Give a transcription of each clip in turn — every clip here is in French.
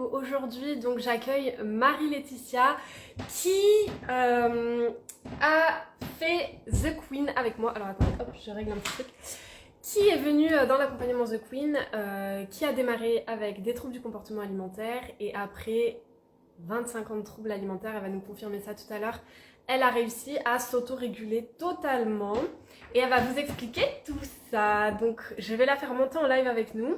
Aujourd'hui, donc j'accueille Marie-Laetitia qui a fait The Queen avec moi. Alors attendez, hop, je règle un petit truc. Qui est venue dans l'accompagnement The Queen, qui a démarré avec des troubles du comportement alimentaire et après 25 ans de troubles alimentaires, elle va nous confirmer ça tout à l'heure, elle a réussi à s'auto-réguler totalement et elle va vous expliquer tout ça. Donc je vais la faire monter en live avec nous.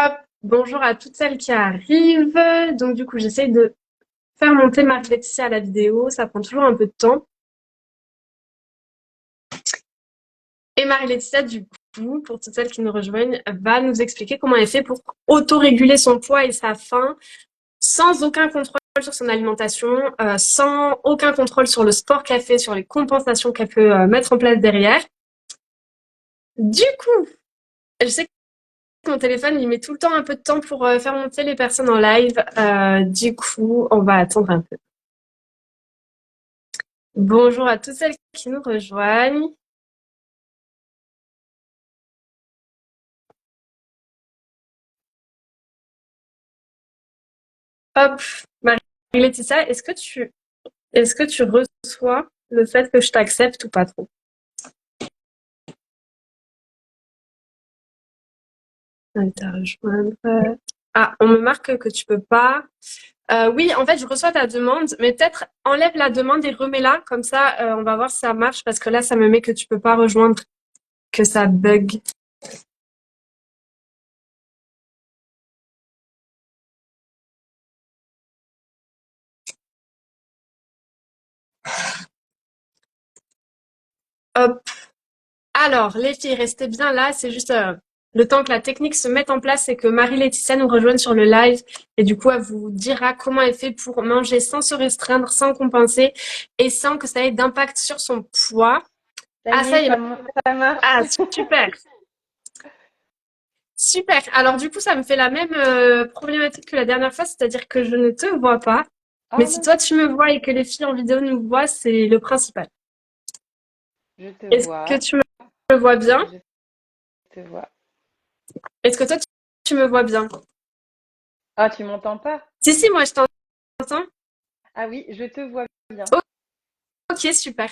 Hop, bonjour à toutes celles qui arrivent. Donc du coup, j'essaye de faire monter Marie-Laetitia à la vidéo. Ça prend toujours un peu de temps. Et Marie-Laetitia, du coup, pour toutes celles qui nous rejoignent, va nous expliquer comment elle fait pour auto-réguler son poids et sa faim sans aucun contrôle sur son alimentation, sans aucun contrôle sur le sport qu'elle fait, sur les compensations qu'elle peut mettre en place derrière. Du coup, je sais que mon téléphone, il met tout le temps un peu de temps pour faire monter les personnes en live. Du coup, on va attendre un peu. Bonjour à toutes celles qui nous rejoignent. Hop, Marie-Laetitia, est-ce que tu reçois le fait que je t'accepte ou pas trop? Allez, t'as rejoindre. Ah, on me marque que tu peux pas. Oui, en fait, je reçois ta demande, mais peut-être enlève la demande et remets-la, comme ça, on va voir si ça marche, parce que là, ça me met que tu peux pas rejoindre, que ça bug. Hop. Alors, les filles, restez bien là, c'est juste le temps que la technique se mette en place et que Marie-Laetitia nous rejoigne sur le live. Et du coup, elle vous dira comment elle fait pour manger sans se restreindre, sans compenser et sans que ça ait d'impact sur son poids. Ça Ah, y ça est, y est. ça marche. Ah, super. Super. Alors, du coup, ça me fait la même problématique que la dernière fois, c'est-à-dire que je ne te vois pas. Mais Oh si mince, toi, tu me vois et que les filles en vidéo nous voient, c'est le principal. je te Est-ce que vois. tu me vois bien? Je te vois. Est-ce que toi, tu me vois bien? Ah, tu m'entends pas? Si, si, moi, je t'entends. Ah oui, je te vois bien. Ok, super.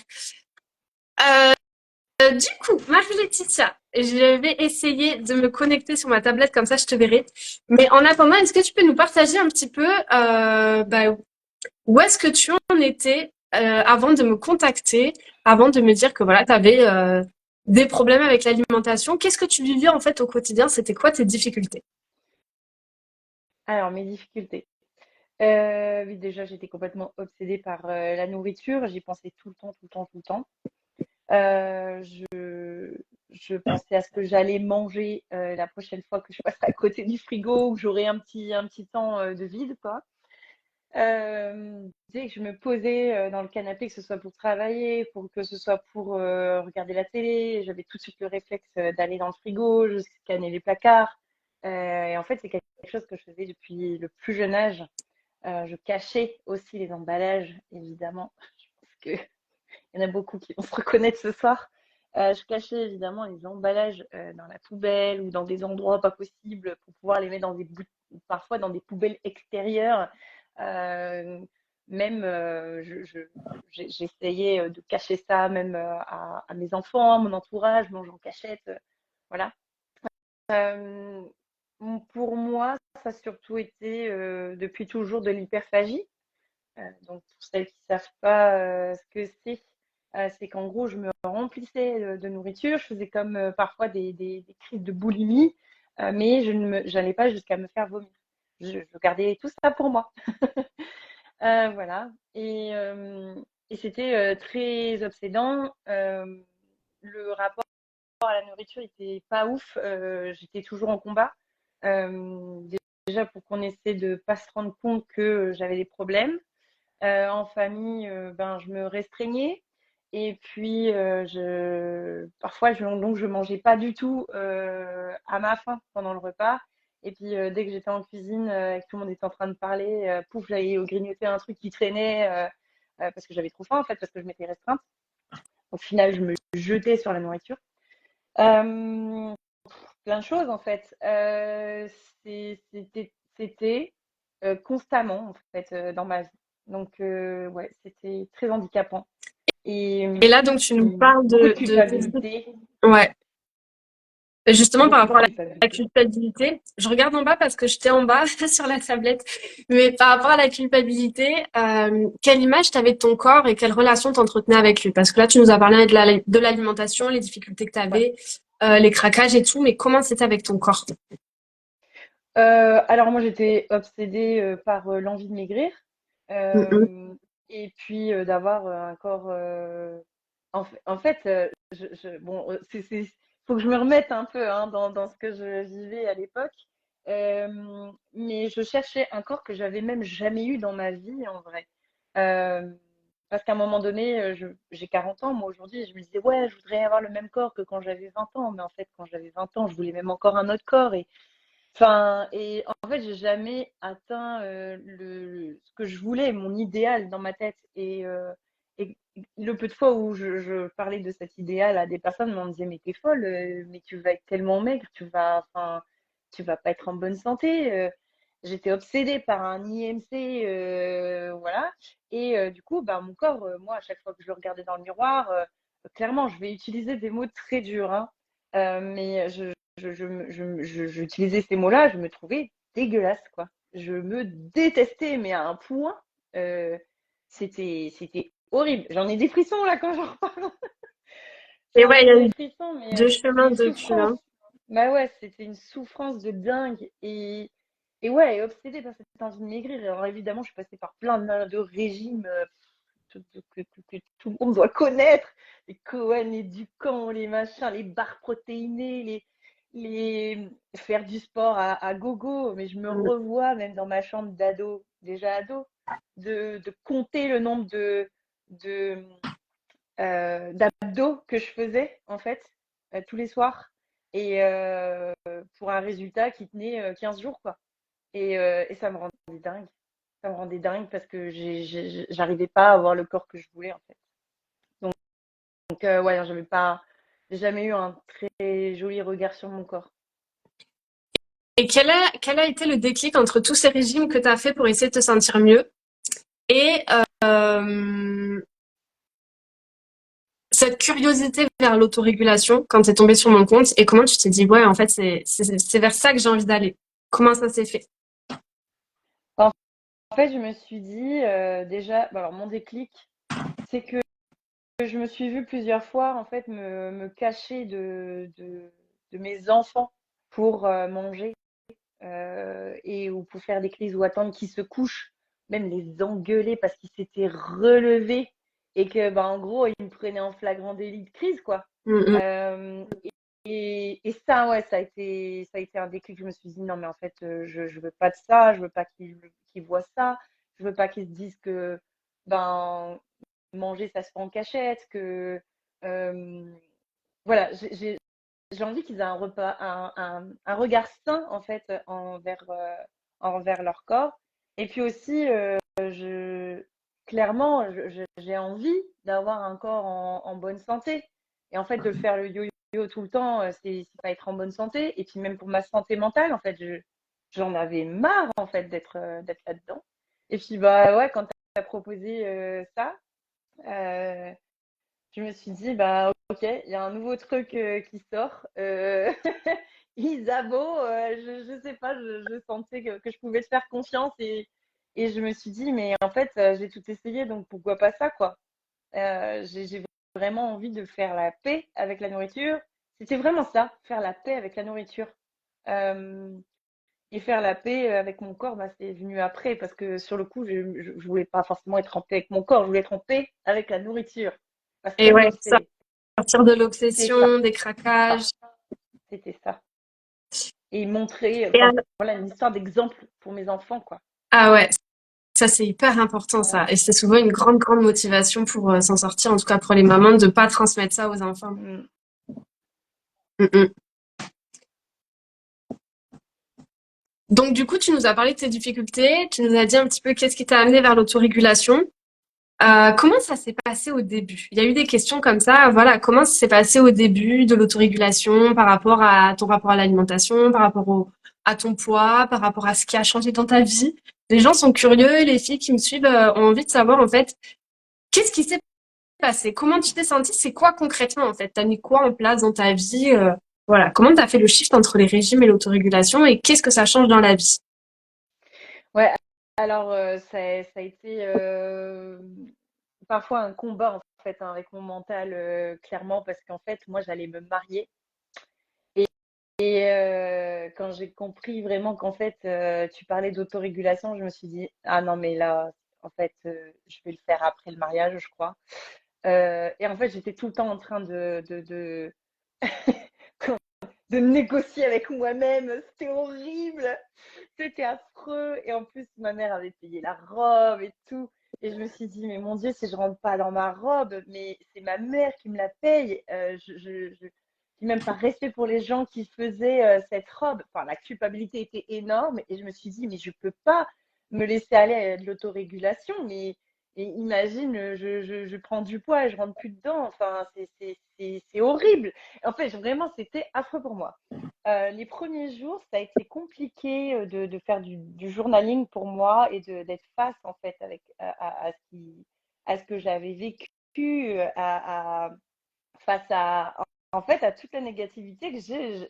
Du coup, Marie-Laetitia, je vais essayer de me connecter sur ma tablette, comme ça je te verrai. Mais en attendant, est-ce que tu peux nous partager un petit peu où est-ce que tu en étais avant de me contacter, avant de me dire que voilà, tu avais des problèmes avec l'alimentation? Qu'est-ce que tu vivais en fait au quotidien? C'était quoi tes difficultés? Alors, mes difficultés. Oui, déjà, j'étais complètement obsédée par la nourriture. J'y pensais tout le temps, tout le temps, tout le temps. Euh, je, je pensais à ce que j'allais manger la prochaine fois que je passerai à côté du frigo ou que j'aurai un petit temps de vide, quoi. Dès que je me posais dans le canapé, que ce soit pour travailler, pour que ce soit pour regarder la télé, j'avais tout de suite le réflexe d'aller dans le frigo, je scannais les placards. Et en fait, c'est quelque chose que je faisais depuis le plus jeune âge. Je cachais aussi les emballages, évidemment. Je pense qu'il y en a beaucoup qui vont se reconnaître ce soir. Je cachais évidemment les emballages dans la poubelle ou dans des endroits pas possibles pour pouvoir les mettre parfois dans des poubelles extérieures. Euh, Même, j'essayais de cacher ça même à mes enfants, à mon entourage, manger en cachette, voilà. Euh, pour moi, ça a surtout été depuis toujours de l'hyperphagie. Donc, pour celles qui ne savent pas ce que c'est qu'en gros, je me remplissais de nourriture. Je faisais comme parfois des crises de boulimie, mais je n'allais pas jusqu'à me faire vomir. Je gardais tout ça pour moi. Voilà. Et c'était très obsédant. Le rapport à la nourriture était pas ouf. J'étais toujours en combat. Euh, Déjà pour qu'on essaie de pas se rendre compte que j'avais des problèmes. En famille, ben, je me restreignais. Et puis, parfois, donc, je mangeais pas du tout à ma faim pendant le repas. Et puis, dès que j'étais en cuisine et que tout le monde était en train de parler, pouf, j'allais grignoter un truc qui traînait parce que j'avais trop faim, en fait, parce que je m'étais restreinte. Au final, je me jetais sur la nourriture. Euh, Plein de choses, en fait. c'était constamment, en fait, dans ma vie. Donc, ouais, c'était très handicapant. Et Et là, donc, tu nous parles beaucoup de de culpabilité, ouais. Justement, par beaucoup de rapport à la culpabilité. culpabilité, je regarde en bas parce que j'étais en bas sur la tablette. Mais par rapport à la culpabilité, quelle image t'avais de ton corps et quelle relation t'entretenais avec lui? Parce que là, tu nous as parlé de l'alimentation, les difficultés que Ouais. t'avais, les craquages et tout, mais comment c'était avec ton corps? Alors moi, j'étais obsédée par l'envie de maigrir Mm, euh, et puis d'avoir un corps. En fait, bon, faut que je me remette un peu hein, dans ce que je vivais à l'époque. Mais je cherchais un corps que j'avais même jamais eu dans ma vie en vrai. Euh, Parce qu'à un moment donné, j'ai 40 ans, moi aujourd'hui, et je me disais, ouais, je voudrais avoir le même corps que quand j'avais 20 ans. Mais en fait, quand j'avais 20 ans, je voulais même encore un autre corps. Enfin, et en fait, j'ai jamais atteint ce que je voulais, mon idéal dans ma tête. Et le peu de fois où je parlais de cet idéal à des personnes, on me disait, mais t'es folle, mais tu vas être tellement maigre, enfin, tu vas pas être en bonne santé. J'étais obsédée par un IMC, voilà. Et du coup, bah, mon corps, moi, à chaque fois que je le regardais dans le miroir, clairement, je vais utiliser des mots très durs, hein, mais j'utilisais ces mots-là, je me trouvais dégueulasse, quoi. Je me détestais, mais à un point, euh, c'était horrible. J'en ai des frissons là quand j'en reparle. Et J'en ouais, il y ai a des eu frissons, mais deux c'était chemins une dessus, souffrance. hein. Bah ouais, c'était une souffrance de dingue. Et ouais, obsédée par cette envie de maigrir. Alors évidemment, je suis passée par plein de régimes que tout le monde doit connaître. Les Cohen, les Ducan, les machins, les barres protéinées, faire du sport à gogo. Mais je me Mm. revois même dans ma chambre d'ado, déjà ado, de compter le nombre de, d'abdos que je faisais, en fait, tous les soirs. Et pour un résultat qui tenait 15 jours, quoi. Et ça me rendait dingue. Ça me rendait dingue parce que j'arrivais pas à avoir le corps que je voulais, en fait. Donc ouais, j'ai jamais eu un très joli regard sur mon corps. Et quel a été le déclic entre tous ces régimes que tu as fait pour essayer de te sentir mieux et cette curiosité vers l'autorégulation quand tu es tombé sur mon compte et comment tu t'es dit, ouais, en fait, c'est vers ça que j'ai envie d'aller. Comment ça s'est fait? En fait, je me suis dit déjà, bah, alors mon déclic, c'est que je me suis vue plusieurs fois en fait me cacher de mes enfants pour manger ou pour faire des crises ou attendre qu'ils se couchent, même les engueuler parce qu'ils s'étaient relevés et que, bah, en gros, ils me prenaient en flagrant délit de crise, quoi. Mm, Euh, et ça, ouais, ça a été un déclic. Je me suis dit, non, mais en fait, je veux pas de ça, je veux pas qu'ils voient ça, je veux pas qu'ils se disent que, ben, manger, ça se fait en cachette, que, euh, voilà, j'ai envie qu'ils aient un repas, un regard sain en fait envers leur corps. Et puis aussi, clairement, j'ai envie d'avoir un corps en bonne santé. Et en fait, de faire le yo-yo tout le temps, c'est pas être en bonne santé. Et puis même pour ma santé mentale, en fait, j'en avais marre en fait d'être là-dedans. Et puis bah ouais, quand tu as proposé ça, euh, je me suis dit, bah ok, il y a un nouveau truc qui sort. Isabeau, je sais pas, je sentais que je pouvais te faire confiance et je me suis dit, mais en fait, j'ai tout essayé, donc pourquoi pas ça, quoi. J'ai vraiment envie de faire la paix avec la nourriture. C'était vraiment ça, faire la paix avec la nourriture. Euh, et faire la paix avec mon corps, bah, c'est venu après, parce que sur le coup, je voulais pas forcément être en paix avec mon corps, je voulais être en paix avec la nourriture. Parce Et qu'elle ouais, m'obsédait. sortir de C'était ça, l'obsession, des craquages. c'était ça. Et montrer, Et enfin voilà, une histoire d'exemple pour mes enfants, quoi. ah ouais, ça c'est hyper important Ouais. ça. Et c'est souvent une grande, grande motivation pour s'en sortir, en tout cas pour les mamans, de pas transmettre ça aux enfants. Mm. Mm, mm. Donc du coup, tu nous as parlé de tes difficultés, tu nous as dit un petit peu qu'est-ce qui t'a amené vers l'autorégulation. Comment ça s'est passé au début? Il y a eu des questions comme ça, voilà, comment ça s'est passé au début de l'autorégulation par rapport à ton rapport à l'alimentation, par rapport à ton poids, par rapport à ce qui a changé dans ta vie. Les gens sont curieux, les filles qui me suivent ont envie de savoir en fait qu'est-ce qui s'est passé, comment tu t'es sentie, c'est quoi concrètement en fait, t'as mis quoi en place dans ta vie, voilà, comment t'as fait le shift entre les régimes et l'autorégulation et qu'est-ce que ça change dans la vie? Ouais, alors ça a été parfois un combat en fait hein, avec mon mental clairement parce qu'en fait moi j'allais me marier et quand j'ai compris vraiment qu'en fait tu parlais d'autorégulation, je me suis dit ah non mais là en fait je vais le faire après le mariage je crois. Et en fait j'étais tout le temps en train de négocier avec moi-même, c'était horrible. C'était affreux. Et en plus, ma mère avait payé la robe et tout. Et je me suis dit, mais mon Dieu, si je rentre pas dans ma robe, mais c'est ma mère qui me la paye. Je n'ai même pas respect pour les gens qui faisaient cette robe. Enfin, la culpabilité était énorme. Et je me suis dit, mais je peux pas me laisser aller à de l'autorégulation. Mais et imagine, je prends du poids et je rentre plus dedans. Enfin, c'est horrible. En fait, vraiment, c'était affreux pour moi. Les premiers jours, ça a été compliqué de faire du journaling pour moi et d'être face en fait avec à ce que j'avais vécu, à, face à en fait à toute la négativité que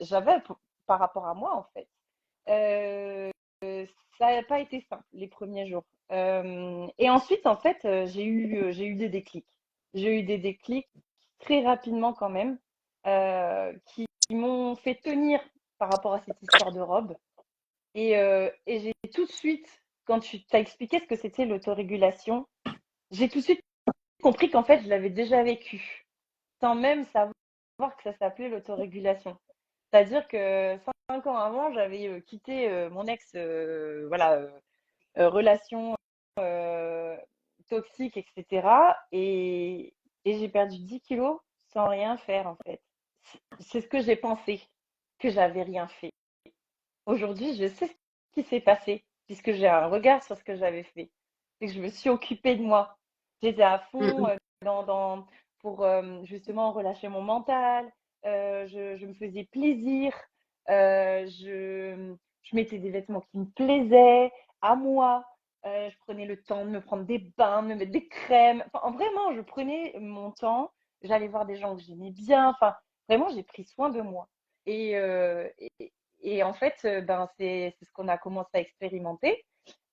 j'avais par rapport à moi en fait. Euh, Ça n'a pas été simple les premiers jours. Et ensuite en fait j'ai eu des déclics. J'ai eu des déclics très rapidement quand même qui m'ont fait tenir par rapport à cette histoire de robe. Et j'ai tout de suite, quand tu t'as expliqué ce que c'était l'autorégulation, j'ai tout de suite compris qu'en fait, je l'avais déjà vécu, sans même savoir que ça s'appelait l'autorégulation. C'est-à-dire que 5 ans avant, j'avais quitté mon ex, voilà, relation euh, toxique, etc. Et j'ai perdu 10 kilos sans rien faire, en fait. C'est ce que j'ai pensé, que j'avais rien fait. Aujourd'hui, je sais ce qui s'est passé, puisque j'ai un regard sur ce que j'avais fait. Et que je me suis occupée de moi. J'étais à fond Mm, pour justement relâcher mon mental. Je me faisais plaisir. Je mettais des vêtements qui me plaisaient, à moi. Je prenais le temps de me prendre des bains, de me mettre des crèmes. Enfin, vraiment, je prenais mon temps. J'allais voir des gens que j'aimais bien. Enfin, vraiment, j'ai pris soin de moi. Et, et en fait, ben, c'est ce qu'on a commencé à expérimenter.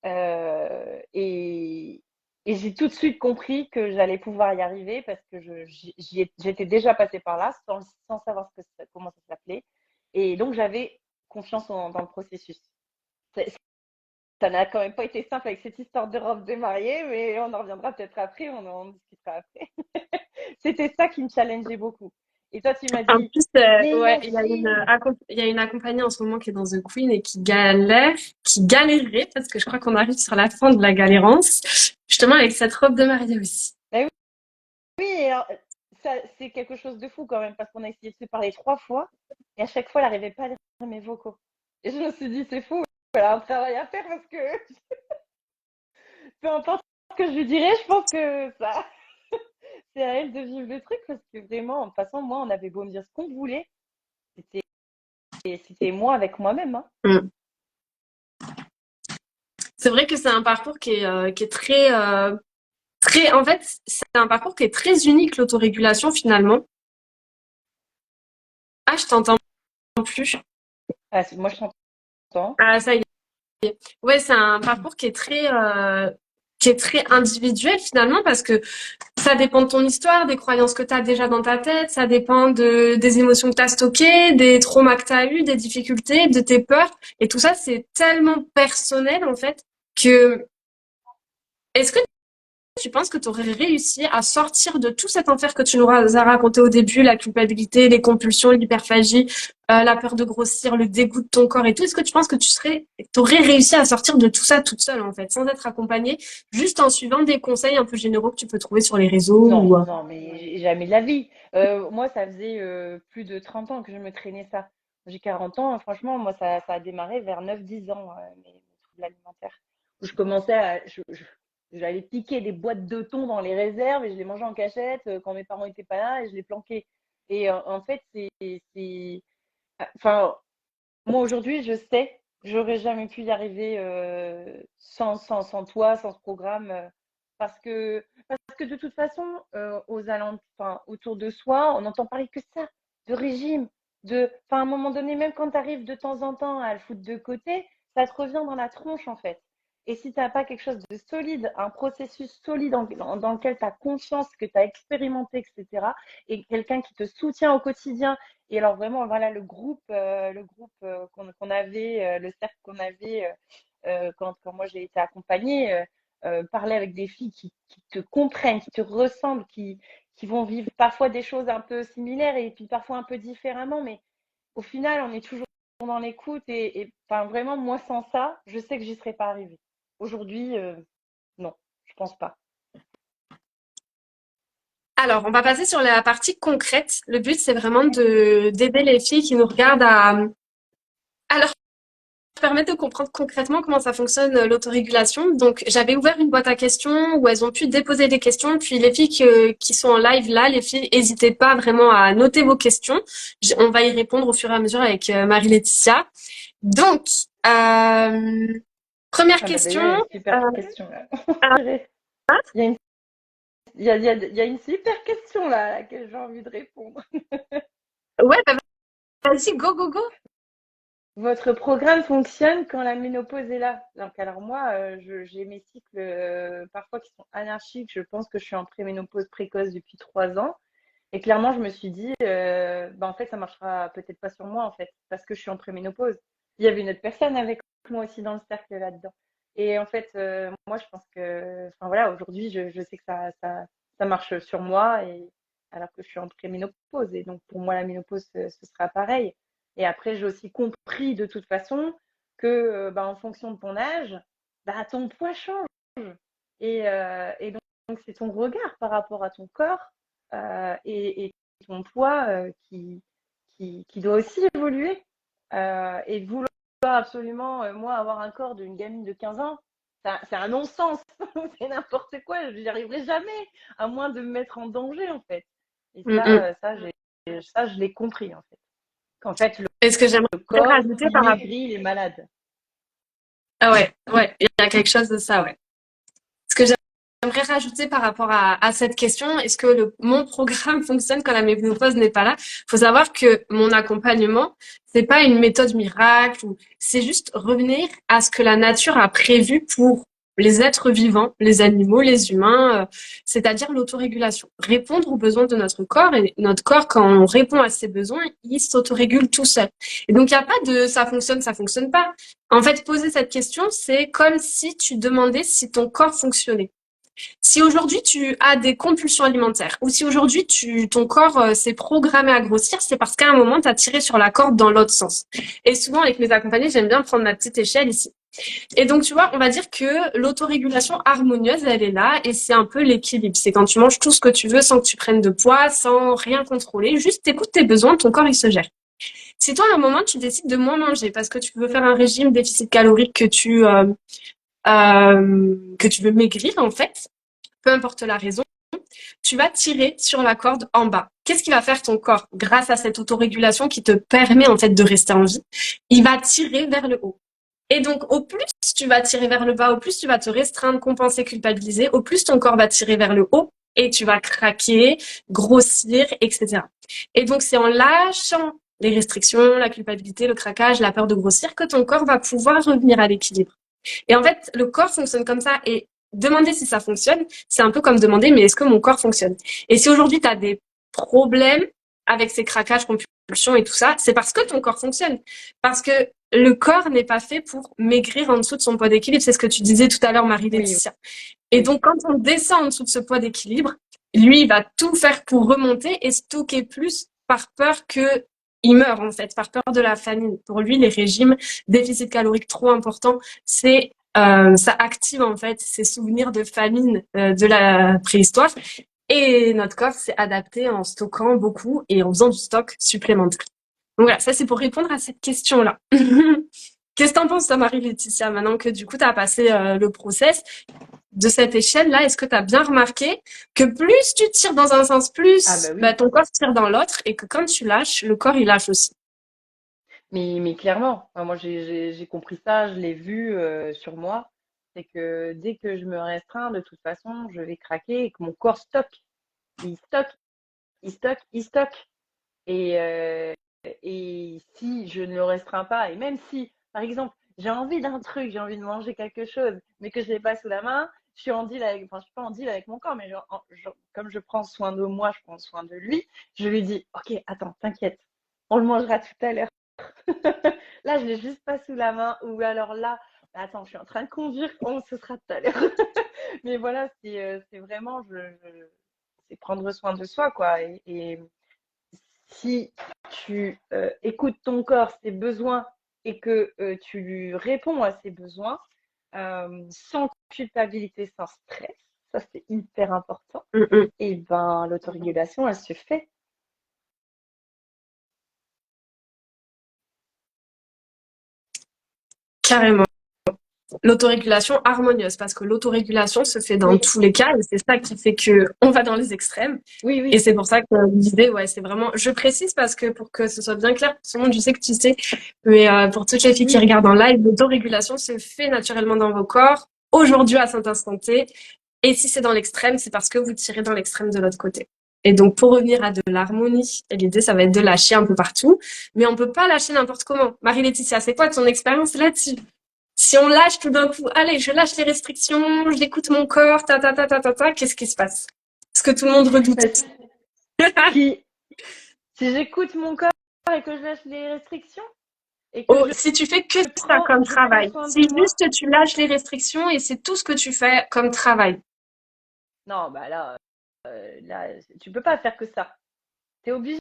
Euh, et et j'ai tout de suite compris que j'allais pouvoir y arriver parce que j'étais déjà passée par là sans savoir comment ça s'appelait. Et donc, j'avais confiance dans le processus. Ça n'a quand même pas été simple avec cette histoire de robe de mariée, mais on en reviendra peut-être après, on en discutera après. C'était ça qui me challengeait beaucoup. Et toi, tu m'as En dit, plus, mais ouais, imagine, il y a une accompagnée en ce moment qui est dans The Queen et qui galérerait, parce que je crois qu'on arrive sur la fin de la galérance, justement avec cette robe de mariée aussi. bah oui, et alors, ça, c'est quelque chose de fou quand même, parce qu'on a essayé de se parler 3 fois, et à chaque fois, elle n'arrivait pas à lire mes vocaux. Et je me suis dit, c'est fou, elle a un travail à faire parce que peu importe ce que je lui dirais, je pense que ça, c'est à elle de vivre le truc, parce que vraiment, de toute façon, moi, on avait beau me dire ce qu'on voulait, c'était, c'était moi avec moi-même, hein. Mm. C'est vrai que c'est un parcours qui est très, en fait, c'est un parcours qui est très unique, l'autorégulation, finalement. Ah, je t'entends plus. Ah, moi, je t'entends. Ah, ça y est. Ouais, c'est un parcours qui est très individuel, finalement, parce que ça dépend de ton histoire, des croyances que tu as déjà dans ta tête, ça dépend des émotions que tu as stockées, des traumas que tu as eu, des difficultés, de tes peurs. Et tout ça, c'est tellement personnel, en fait, que est-ce que tu penses que tu aurais réussi à sortir de tout cet enfer que tu nous as raconté au début, la culpabilité, les compulsions, l'hyperphagie, la peur de grossir, le dégoût de ton corps et tout, est-ce que tu penses que t'aurais réussi à sortir de tout ça toute seule, en fait, sans être accompagnée, juste en suivant des conseils un peu généraux que tu peux trouver sur les réseaux Non, ou, non, mais jamais de la vie. Moi, ça faisait plus de 30 ans que je me traînais ça. J'ai 40 ans, franchement, moi, ça a démarré vers 9 10 ans, mes troubles alimentaires. Où je commençais j'allais piquer des boîtes de thon dans les réserves et je les mangeais en cachette quand mes parents n'étaient pas là et je les planquais. Et en fait, enfin, moi, aujourd'hui, je sais j'aurais jamais pu y arriver sans toi, sans ce programme, parce que de toute façon, enfin, autour de soi, on n'entend parler que ça, de régime, enfin, à un moment donné, même quand tu arrives de temps en temps à le foutre de côté, ça te revient dans la tronche en fait. Et si tu n'as pas quelque chose de solide, un processus solide dans lequel tu as confiance, que tu as expérimenté, etc., et quelqu'un qui te soutient au quotidien, et alors vraiment, voilà, le groupe qu'on avait, le cercle qu'on avait quand moi j'ai été accompagnée, parler avec des filles qui te comprennent, qui te ressemblent, qui vont vivre parfois des choses un peu similaires et puis parfois un peu différemment, mais au final, on est toujours dans l'écoute enfin, vraiment, moi, sans ça, je sais que j'y serais pas arrivée. Aujourd'hui, non, je pense pas. Alors, on va passer sur la partie concrète. Le but, c'est vraiment d'aider les filles qui nous regardent à leur permettre de comprendre concrètement comment ça fonctionne l'autorégulation. Donc, j'avais ouvert une boîte à questions où elles ont pu déposer des questions. Puis, les filles qui sont en live là, les filles, n'hésitez pas vraiment à noter vos questions. On va y répondre au fur et à mesure avec Marie-Laetitia. Donc, première Ah bah question. d'ailleurs, il y a une super question là. Il y a une, il y a une super question là, à laquelle j'ai envie de répondre. Ouais, bah, vas-y, go, go, go. Votre programme fonctionne quand la ménopause est là. Donc, alors moi, j'ai mes cycles parfois qui sont anarchiques. Je pense que je suis en préménopause précoce depuis 3 ans. Et clairement, je me suis dit, bah, en fait, ça marchera peut-être pas sur moi, en fait, parce que je suis en préménopause. Il y avait une autre personne avec moi aussi dans le cercle là-dedans. Et en fait, moi, je pense que, enfin voilà, aujourd'hui, je sais que ça marche sur moi, et alors que je suis en préménopause. Et donc, pour moi, la ménopause, ce sera pareil. Et après, j'ai aussi compris de toute façon que, bah, en fonction de ton âge, bah, ton poids change. Et donc, c'est ton regard par rapport à ton corps et ton poids qui doit aussi évoluer. Et de vouloir absolument, moi, avoir un corps d'une gamine de 15 ans, c'est un non-sens. C'est n'importe quoi. Je n'y arriverai jamais, à moins de me mettre en danger, en fait. Et Mm, mm. ça, je l'ai compris, en fait. Qu'en fait, Et ce que j'aimerais le corps, rajouter il par rapport. maigrit, il est malade. Ah ouais, ouais, il y a quelque chose de ça, ouais. Ce que j'aimerais rajouter par rapport à cette question, est-ce que mon programme fonctionne quand la ménopause n'est pas là? Faut savoir que mon accompagnement, c'est pas une méthode miracle, c'est juste revenir à ce que la nature a prévu pour les êtres vivants, les animaux, les humains, c'est-à-dire l'autorégulation. Répondre aux besoins de notre corps, et notre corps, quand on répond à ses besoins, il s'autorégule tout seul. Et donc, il n'y a pas de ça fonctionne pas. En fait, poser cette question, c'est comme si tu demandais si ton corps fonctionnait. Si aujourd'hui tu as des compulsions alimentaires ou si aujourd'hui ton corps s'est programmé à grossir, c'est parce qu'à un moment tu as tiré sur la corde dans l'autre sens. Et souvent avec mes accompagnés, j'aime bien prendre ma petite échelle ici. Et donc tu vois, on va dire que l'autorégulation harmonieuse, elle est là et c'est un peu l'équilibre. C'est quand tu manges tout ce que tu veux sans que tu prennes de poids, sans rien contrôler, juste écoute tes besoins, ton corps il se gère. Si toi à un moment tu décides de moins manger parce que tu veux faire un régime déficit calorique que tu veux maigrir en fait, peu importe la raison, tu vas tirer sur la corde en bas. Qu'est-ce qui va faire ton corps grâce à cette autorégulation qui te permet en fait de rester en vie? Il va tirer vers le haut. Et donc, au plus tu vas tirer vers le bas, au plus tu vas te restreindre, compenser, culpabiliser, au plus ton corps va tirer vers le haut et tu vas craquer, grossir, etc. Et donc, c'est en lâchant les restrictions, la culpabilité, le craquage, la peur de grossir que ton corps va pouvoir revenir à l'équilibre. Et en fait, le corps fonctionne comme ça. Et demander si ça fonctionne, c'est un peu comme demander, mais est-ce que mon corps fonctionne? Et si aujourd'hui, tu as des problèmes avec ces craquages, compulsions et tout ça, c'est parce que ton corps fonctionne. Parce que le corps n'est pas fait pour maigrir en dessous de son poids d'équilibre. C'est ce que tu disais tout à l'heure, Oui, Marie-Laetitia. Et oui. donc, quand on descend en dessous de ce poids d'équilibre, lui, il va tout faire pour remonter et stocker plus par peur que il meurt, en fait, par peur de la famine. Pour lui, les régimes, déficit calorique trop important, ça active, en fait, ces souvenirs de famine de la préhistoire. Et notre corps s'est adapté en stockant beaucoup et en faisant du stock supplémentaire. Donc voilà, ça c'est pour répondre à cette question-là. Qu'est-ce que t'en penses, toi, Marie-Laetitia, maintenant que du coup tu as passé le process de cette échelle-là, est-ce que tu as bien remarqué que plus tu tires dans un sens, Ah plus bah bah, oui. ton corps tire dans l'autre et que quand tu lâches, le corps il lâche aussi. Mais clairement, enfin, moi j'ai compris ça, je l'ai vu sur moi. C'est que dès que je me restreins, de toute façon, je vais craquer et que mon corps stocke. Il stocke, il stocke, il stocke. Et, euh, et si je ne le restreins pas, et même si, par exemple, j'ai envie d'un truc, j'ai envie de manger quelque chose, mais que je l'ai pas sous la main, je suis en deal avec, enfin, je suis pas en deal avec mon corps, mais comme je prends soin de moi, je prends soin de lui, je lui dis, ok, attends, t'inquiète, on le mangera tout à l'heure. Là, je l'ai juste pas sous la main, ou alors là, bah, attends, je suis en train de conduire, on ce sera tout à l'heure. Mais voilà, c'est vraiment, c'est prendre soin de soi, quoi. Et si tu écoutes ton corps, ses besoins, et que tu lui réponds à ses besoins, sans culpabilité, sans stress, ça c'est hyper important, Mm, mm. et ben l'autorégulation, elle se fait. Carrément. L'autorégulation harmonieuse, parce que l'autorégulation se fait dans Oui, tous les cas, et c'est ça qui fait que on va dans les extrêmes. oui, Et oui. c'est pour ça que l'idée, ouais, c'est vraiment, je précise parce que pour que ce soit bien clair pour tout le monde, je sais que tu sais, mais pour toutes les filles qui Oui, regardent en live, l'autorégulation se fait naturellement dans vos corps, aujourd'hui à cet instant T. Et si c'est dans l'extrême, c'est parce que vous tirez dans l'extrême de l'autre côté. Et donc, pour revenir à de l'harmonie, et l'idée, ça va être de lâcher un peu partout, mais on peut pas lâcher n'importe comment. Marie-Laetitia, c'est quoi ton expérience là-dessus? Si on lâche tout d'un coup, allez, je lâche les restrictions, j'écoute mon corps, qu'est-ce qui se passe? Ce que tout le monde redoute. si, si j'écoute mon corps et que je lâche les restrictions et que Oh, si tu fais que ça comme je prends travail, soin si de moi, juste tu lâches les restrictions et c'est tout ce que tu fais comme travail. non, bah là, là, tu peux pas faire que ça. Tu es obligé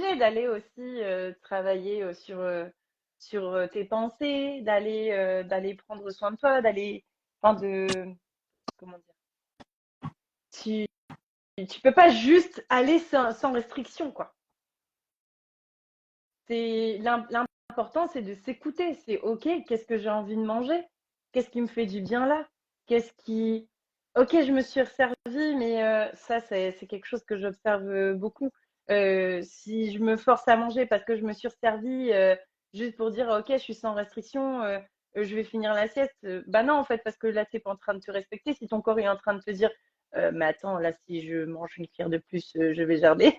d'aller aussi travailler sur tes pensées, d'aller prendre soin de toi, d'aller, enfin comment dire, tu, tu peux pas juste aller sans restriction, quoi. L'important, c'est de s'écouter. C'est OK, qu'est-ce que j'ai envie de manger? Qu'est-ce qui me fait du bien là? Qu'est-ce qui. OK, je me suis resservie, mais ça, c'est quelque chose que j'observe beaucoup. Si je me force à manger parce que je me suis resservie juste pour dire OK, je suis sans restriction, je vais finir la sieste. Bah non, en fait, parce que là, tu n'es pas en train de te respecter. Si ton corps est en train de te dire mais attends, là, si je mange une cuillère de plus, je vais gerber.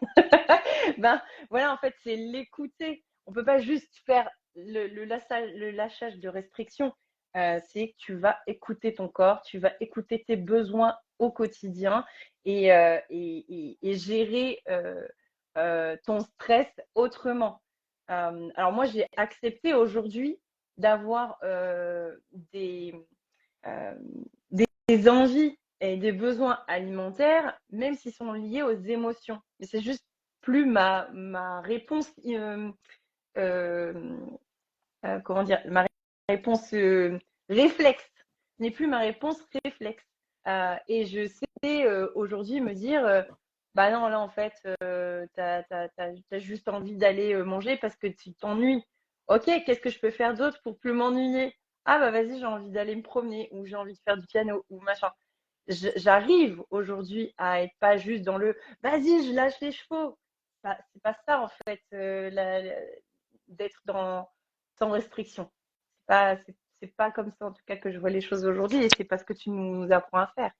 Ben voilà, en fait, c'est l'écouter. On peut pas juste faire le lâchage de restrictions. C'est que tu vas écouter ton corps, tu vas écouter tes besoins au quotidien et gérer ton stress autrement. Alors moi, j'ai accepté aujourd'hui d'avoir euh, des envies et des besoins alimentaires, même s'ils sont liés aux émotions. Mais c'est juste plus ma réponse, euh, comment dire, ma réponse réflexe n'est plus ma réponse réflexe. Et je sais aujourd'hui me dire, bah non, là en fait, t'as juste envie d'aller manger parce que tu t'ennuies. Ok, qu'est-ce que je peux faire d'autre pour plus m'ennuyer? Ah bah vas-y, j'ai envie d'aller me promener ou j'ai envie de faire du piano ou machin. J'arrive aujourd'hui à être pas juste dans le vas-y, je lâche les chevaux. Bah, c'est pas ça en fait, d'être dans sans restriction. C'est pas comme ça en tout cas que je vois les choses aujourd'hui et c'est pas ce que tu nous apprends à faire.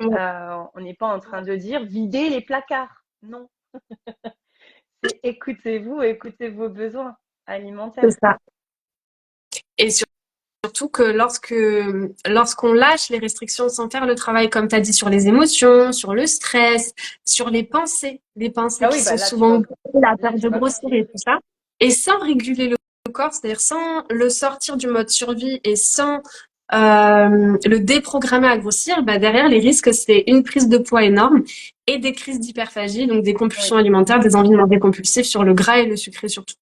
On n'est pas en train de dire vider les placards. Non, c'est écoutez-vous, écoutez vos besoins C'est alimentaires. ça. Et surtout que lorsqu'on lâche les restrictions sans faire le travail, comme tu as dit, sur les émotions, sur le stress, sur les pensées Ah qui oui, bah sont souvent la là peur tu de vas grossir partir. et tout ça, et sans réguler le corps, c'est-à-dire sans le sortir du mode survie et sans le déprogrammer à grossir, bah derrière les risques, c'est une prise de poids énorme et des crises d'hyperphagie, donc des compulsions Oui, alimentaires, des envies de manger compulsifs sur le gras et le sucré surtout.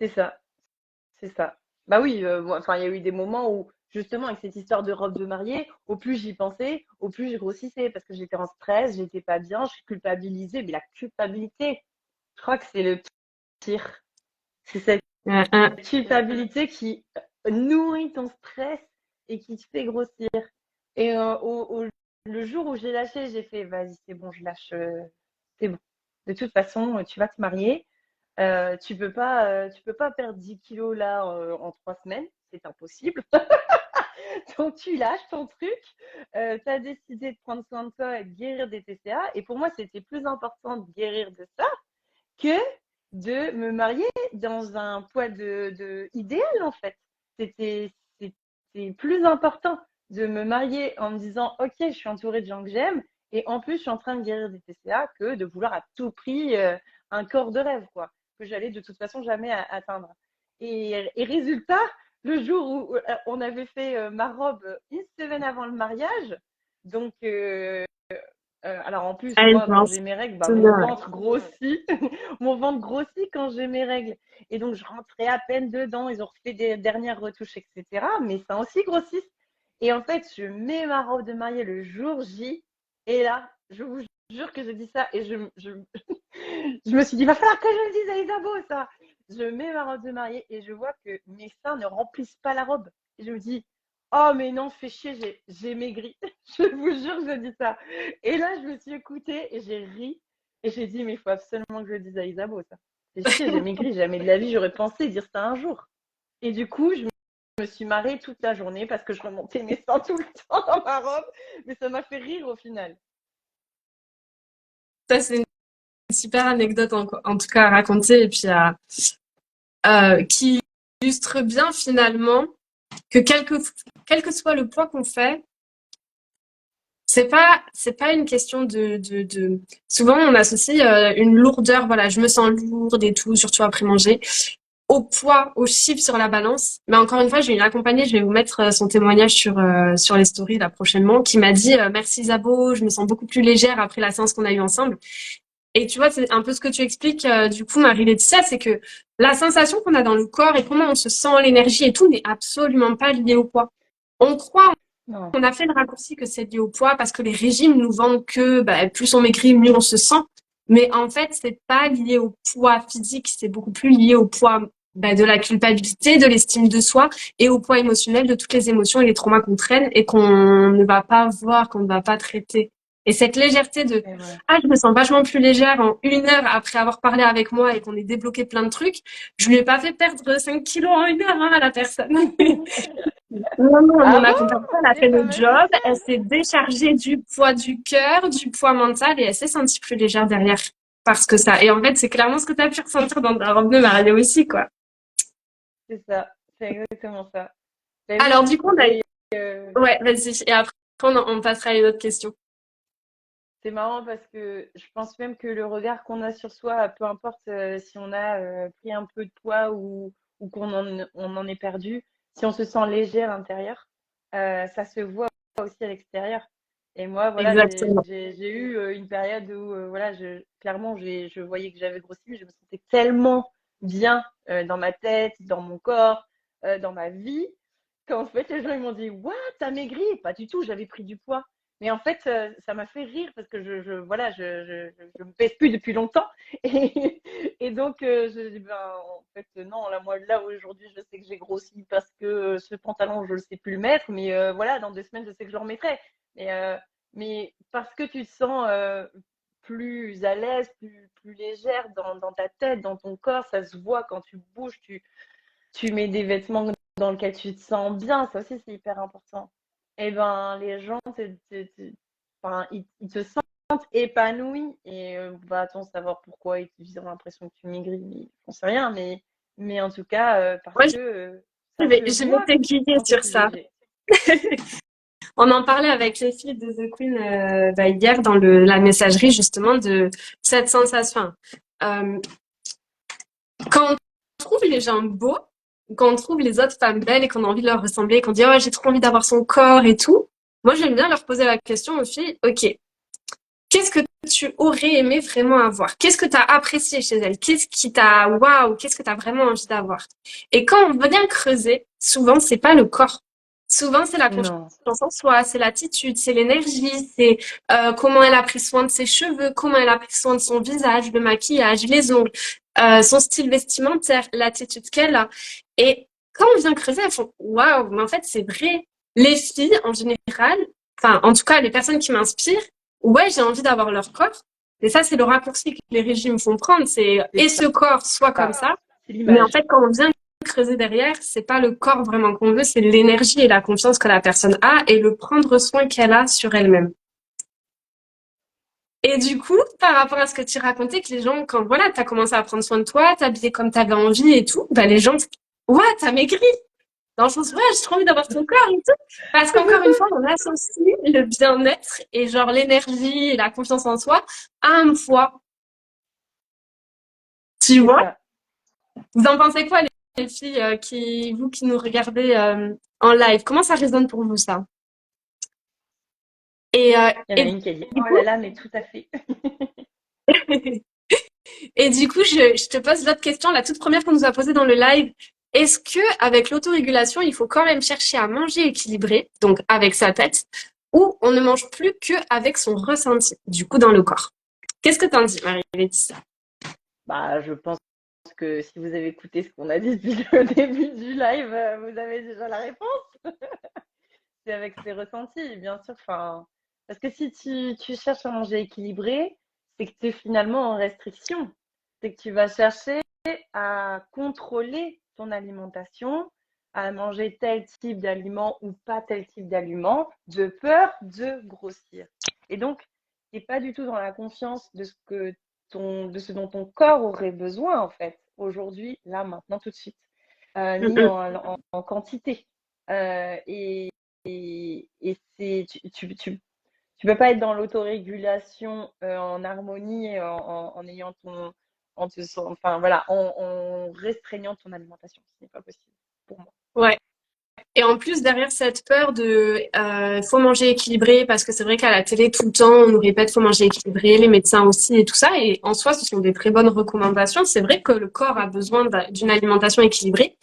c'est ça. C'est ça. Bah oui, enfin, il y a eu des moments où, justement, avec cette histoire de robe de mariée, au plus j'y pensais, au plus je grossissais parce que j'étais en stress, j'étais pas bien, je culpabilisais. Mais la culpabilité, je crois que c'est le pire. C'est cette Euh, culpabilité qui nourrit ton stress et qui te fait grossir. Et le jour où j'ai lâché, j'ai fait, vas-y, c'est bon, je lâche, c'est bon. De toute façon, tu vas te marier. Tu peux pas perdre 10 kilos là en 3 semaines, c'est impossible. Donc tu lâches ton truc, tu as décidé de prendre soin de toi et de guérir des TCA. Et pour moi, c'était plus important de guérir de ça que de me marier dans un poids idéal en fait. C'était c'était plus important de me marier en me disant ok, je suis entourée de gens que j'aime et en plus je suis en train de guérir des TCA que de vouloir à tout prix un corps de rêve quoi que j'allais de toute façon jamais atteindre. Et résultat, le jour où on avait fait ma robe une semaine avant le mariage, donc alors en plus, Ah, moi, non, quand c'est j'ai mes règles, bah, mon bien, ouais. ventre grossit. Mon ventre grossit quand j'ai mes règles. Et donc, je rentrais à peine dedans. Ils ont refait des dernières retouches, etc. Mais ça aussi grossit. Et en fait, je mets ma robe de mariée le jour J. Et là, je vous jure que je dis ça. Et je me suis dit, il va falloir que je le dise à Isabeau, ça. Je mets ma robe de mariée et je vois que mes seins ne remplissent pas la robe. Et je me dis, oh, mais non, fais chier, j'ai maigri. Je vous jure que je dis ça. Et là, je me suis écoutée et j'ai ri. Et j'ai dit, mais il faut absolument que je le dise à Isabeau, ça. C'est chier, j'ai maigri, jamais de la vie, j'aurais pensé dire ça un jour. Et du coup, je me suis marrée toute la journée parce que je remontais mes seins tout le temps dans ma robe. Mais ça m'a fait rire au final. Ça, c'est une super anecdote en tout cas à raconter et puis qui illustre bien finalement que quel que soit le poids qu'on fait, c'est pas une question souvent on associe une lourdeur, voilà, je me sens lourde et tout, surtout après manger, au poids, au chiffre sur la balance. Mais encore une fois, j'ai une accompagnée, je vais vous mettre son témoignage sur les stories là prochainement, qui m'a dit merci Zabo, je me sens beaucoup plus légère après la séance qu'on a eue ensemble. Et tu vois, c'est un peu ce que tu expliques, du coup, Marie-Laetitia, c'est que la sensation qu'on a dans le corps et comment on se sent, l'énergie et tout n'est absolument pas lié au poids. On croit, Non, on a fait le raccourci que c'est lié au poids parce que les régimes nous vendent que bah, plus on maigrit, mieux on se sent. Mais en fait, c'est pas lié au poids physique, c'est beaucoup plus lié au poids bah, de la culpabilité, de l'estime de soi et au poids émotionnel de toutes les émotions et les traumas qu'on traîne et qu'on ne va pas voir, qu'on ne va pas traiter. Et cette légèreté de c'est vrai. ah, je me sens vachement plus légère en 1 heure après avoir parlé avec moi et qu'on ait débloqué plein de trucs. Je lui ai pas fait perdre 5 kilos en 1 heure hein, à la personne. Non, non, Ah mon bon? accompagnante, elle a Et fait pas le mal job, touché elle alors? s'est déchargée du poids du cœur, du poids mental et elle s'est sentie plus légère derrière. Parce que ça. Et en fait, c'est clairement ce que tu as pu ressentir dans ta robe de mariée aussi, quoi. C'est ça, c'est exactement ça. Ben Alors, oui. du coup, on a... Et euh, Ouais, vas-y. Et après, on passera à une autre question. c'est marrant parce que je pense même que le regard qu'on a sur soi, peu importe si on a pris un peu de poids ou on en est perdu, si on se sent léger à l'intérieur, ça se voit aussi à l'extérieur. Et moi, voilà, Exactement. j'ai eu une période où, voilà, clairement, je voyais que j'avais grossi, mais je me sentais tellement bien dans ma tête, dans mon corps, dans ma vie, qu'en fait, les gens ils m'ont dit, What, t'as maigri? Pas du tout, j'avais pris du poids. Mais en fait, ça m'a fait rire parce que voilà, je me pèse plus depuis longtemps. Et donc, je dis, ben, en fait, non, là, moi, là, aujourd'hui, je sais que j'ai grossi parce que ce pantalon, je ne sais plus le mettre. Mais voilà, dans 2 semaines, je sais que je le remettrai. Mais, euh, mais parce que tu te sens plus à l'aise, plus légère dans ta tête, dans ton corps, ça se voit quand tu bouges, tu mets des vêtements dans lesquels tu te sens bien. Ça aussi, c'est hyper important. Eh ben, les gens, enfin, ils te sentent épanoui et va-t-on savoir pourquoi ils ont l'impression que tu maigris, mais j'en sais rien, mais en tout cas, parce Moi, que ça se je vais voit t'aiguiller quand tu es sur plus ça. léger. On en parlait avec les filles de The Queen bah, hier dans la messagerie, justement, de cette sensation. Euh, Quand on trouve les gens beaux, quand on trouve les autres femmes belles et qu'on a envie de leur ressembler, qu'on dit oh j'ai trop envie d'avoir son corps et tout, moi j'aime bien leur poser la question aux filles, ok, qu'est-ce que tu aurais aimé vraiment avoir? Qu'est-ce que tu as apprécié chez elle? Qu'est-ce qui t'a waouh? Qu'est-ce que tu as vraiment envie d'avoir? Et quand on vient creuser, souvent c'est pas le corps. Souvent c'est la confiance Non, en soi, c'est l'attitude, c'est l'énergie, c'est comment elle a pris soin de ses cheveux, comment elle a pris soin de son visage, le maquillage, les ongles, son style vestimentaire, l'attitude qu'elle a. Et quand on vient creuser, elles font waouh, mais en fait c'est vrai. Les filles en général, enfin en tout cas les personnes qui m'inspirent, ouais, j'ai envie d'avoir leur corps, Et ça, c'est le raccourci que les régimes font prendre, c'est C'est et ce corps soit comme ça, ça, c'est mais en l'image. fait, quand on vient creuser derrière, c'est pas le corps vraiment qu'on veut, c'est l'énergie et la confiance que la personne a et le prendre soin qu'elle a sur elle-même. Et du coup, par rapport à ce que tu racontais, que les gens, quand voilà, t'as commencé à prendre soin de toi, t'habiller comme t'avais envie et tout, bah les gens, ouais, t'as maigri. Dans le sens, ouais, j'ai trop envie d'avoir ton corps et tout. Parce qu'encore une fois, on associe le bien-être et genre l'énergie et la confiance en soi à un poids. Tu C'est vois? ça. Vous en pensez quoi, les filles vous qui nous regardez en live? Comment ça résonne pour vous, ça? Et, euh, Il y en a et une qui a dit, du oh coup, là là, mais tout à fait. et du coup, je te pose l'autre question, la toute première qu'on nous a posée dans le live. Est-ce que avec l'autorégulation, il faut quand même chercher à manger équilibré, donc avec sa tête, ou on ne mange plus que avec son ressenti, du coup, dans le corps? Qu'est-ce que t'en dis, Marie-Laetitia? Bah, je pense que si vous avez écouté ce qu'on a dit depuis le début du live, vous avez déjà la réponse. C'est avec ses ressentis, bien sûr. Enfin, parce que si tu cherches à manger équilibré, c'est que tu es finalement en restriction. C'est que tu vas chercher à contrôler ton alimentation, à manger tel type d'aliment ou pas tel type d'aliment, de peur de grossir. Et donc, tu n'es pas du tout dans la confiance de ce dont ton corps aurait besoin, en fait, aujourd'hui, là, maintenant, tout de suite, ni en quantité. Et tu peux pas être dans l'autorégulation en harmonie et en ayant enfin voilà, en restreignant ton alimentation. Ce n'est pas possible pour moi. Ouais. Et en plus, derrière cette peur de faut manger équilibré, parce que c'est vrai qu'à la télé, tout le temps, on nous répète faut manger équilibré, les médecins aussi et tout ça. Et en soi, ce sont des très bonnes recommandations. C'est vrai que le corps a besoin d'une alimentation équilibrée.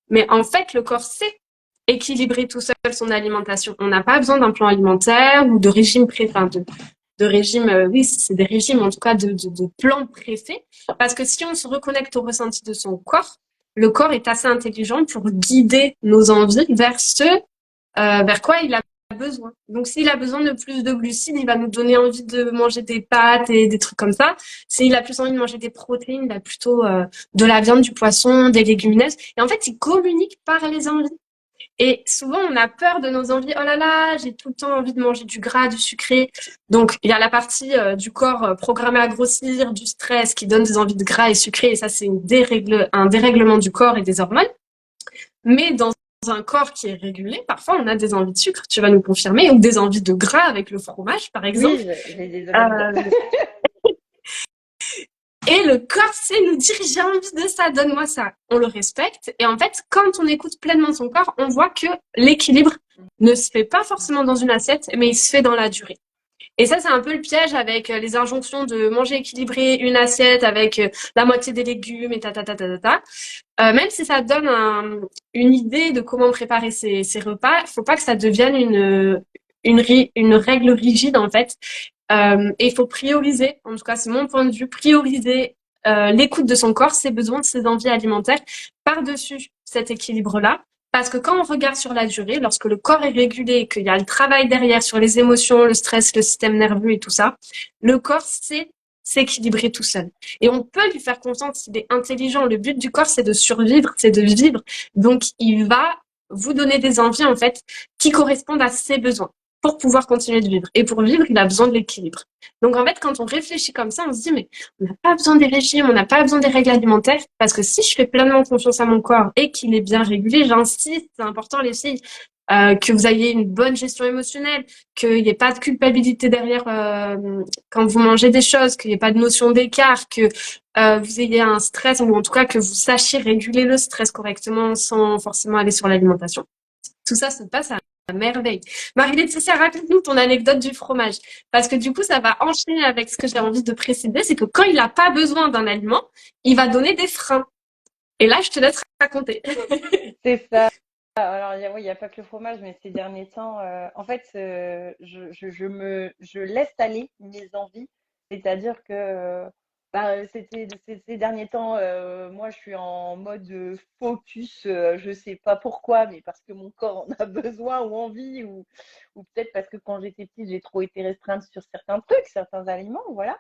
Mais en fait, le corps sait équilibrer tout seul son alimentation. On n'a pas besoin d'un plan alimentaire ou de régime enfin de régime, oui, c'est des régimes, en tout cas de plans préfaits. Parce que si on se reconnecte au ressenti de son corps, le corps est assez intelligent pour guider nos envies vers vers quoi il a besoin. Donc, s'il a besoin de plus de glucides, il va nous donner envie de manger des pâtes et des trucs comme ça. S'il a plus envie de manger des protéines, il a plutôt de la viande, du poisson, des légumineuses. Et en fait, il communique par les envies. Et souvent, on a peur de nos envies. Oh là là, j'ai tout le temps envie de manger du gras, du sucré. Donc, il y a la partie du corps programmé à grossir, du stress qui donne des envies de gras et sucré. Et ça, c'est un dérèglement du corps et des hormones. Mais dans un corps qui est régulé, parfois on a des envies de sucre, tu vas nous confirmer, ou des envies de gras avec le fromage, par exemple. Oui, j'ai des oreilles. Euh, et le corps sait nous dire j'ai envie de ça, donne-moi ça. On le respecte. Et en fait, quand on écoute pleinement son corps, on voit que l'équilibre ne se fait pas forcément dans une assiette, mais il se fait dans la durée. Et ça, c'est un peu le piège avec les injonctions de manger équilibré, une assiette avec la moitié des légumes et ta ta ta ta ta ta. Même si ça donne une idée de comment préparer ses repas, il faut pas que ça devienne une règle rigide en fait. Et il faut prioriser, en tout cas c'est mon point de vue, prioriser l'écoute de son corps, ses besoins, ses envies alimentaires par-dessus cet équilibre-là. Parce que quand on regarde sur la durée, lorsque le corps est régulé, qu'il y a le travail derrière sur les émotions, le stress, le système nerveux et tout ça, le corps sait s'équilibrer tout seul. Et on peut lui faire confiance, il est intelligent. Le but du corps, c'est de survivre, c'est de vivre. Donc, il va vous donner des envies, en fait, qui correspondent à ses besoins pour pouvoir continuer de vivre. Et pour vivre, il a besoin de l'équilibre. Donc, en fait, quand on réfléchit comme ça, on se dit, mais on n'a pas besoin des régimes, on n'a pas besoin des règles alimentaires, parce que si je fais pleinement confiance à mon corps et qu'il est bien régulé, j'insiste, c'est important, les filles, que vous ayez une bonne gestion émotionnelle, qu'il n'y ait pas de culpabilité derrière quand vous mangez des choses, qu'il n'y ait pas de notion d'écart, que vous ayez un stress, ou en tout cas que vous sachiez réguler le stress correctement sans forcément aller sur l'alimentation. Tout ça se passe à merveille. Marie-Laetitia, raconte-nous ton anecdote du fromage. Parce que du coup, ça va enchaîner avec ce que j'ai envie de préciser, c'est que quand il n'a pas besoin d'un aliment, il va donner des freins. Et là, je te laisse raconter. C'est ça. Alors, oui, il y a pas que le fromage, mais ces derniers temps, en fait, je laisse aller mes envies. C'est-à-dire que bah, ces derniers temps, moi, je suis en mode focus, je sais pas pourquoi, mais parce que mon corps en a besoin ou envie, ou peut-être parce que quand j'étais petite, j'ai trop été restreinte sur certains trucs, certains aliments, voilà.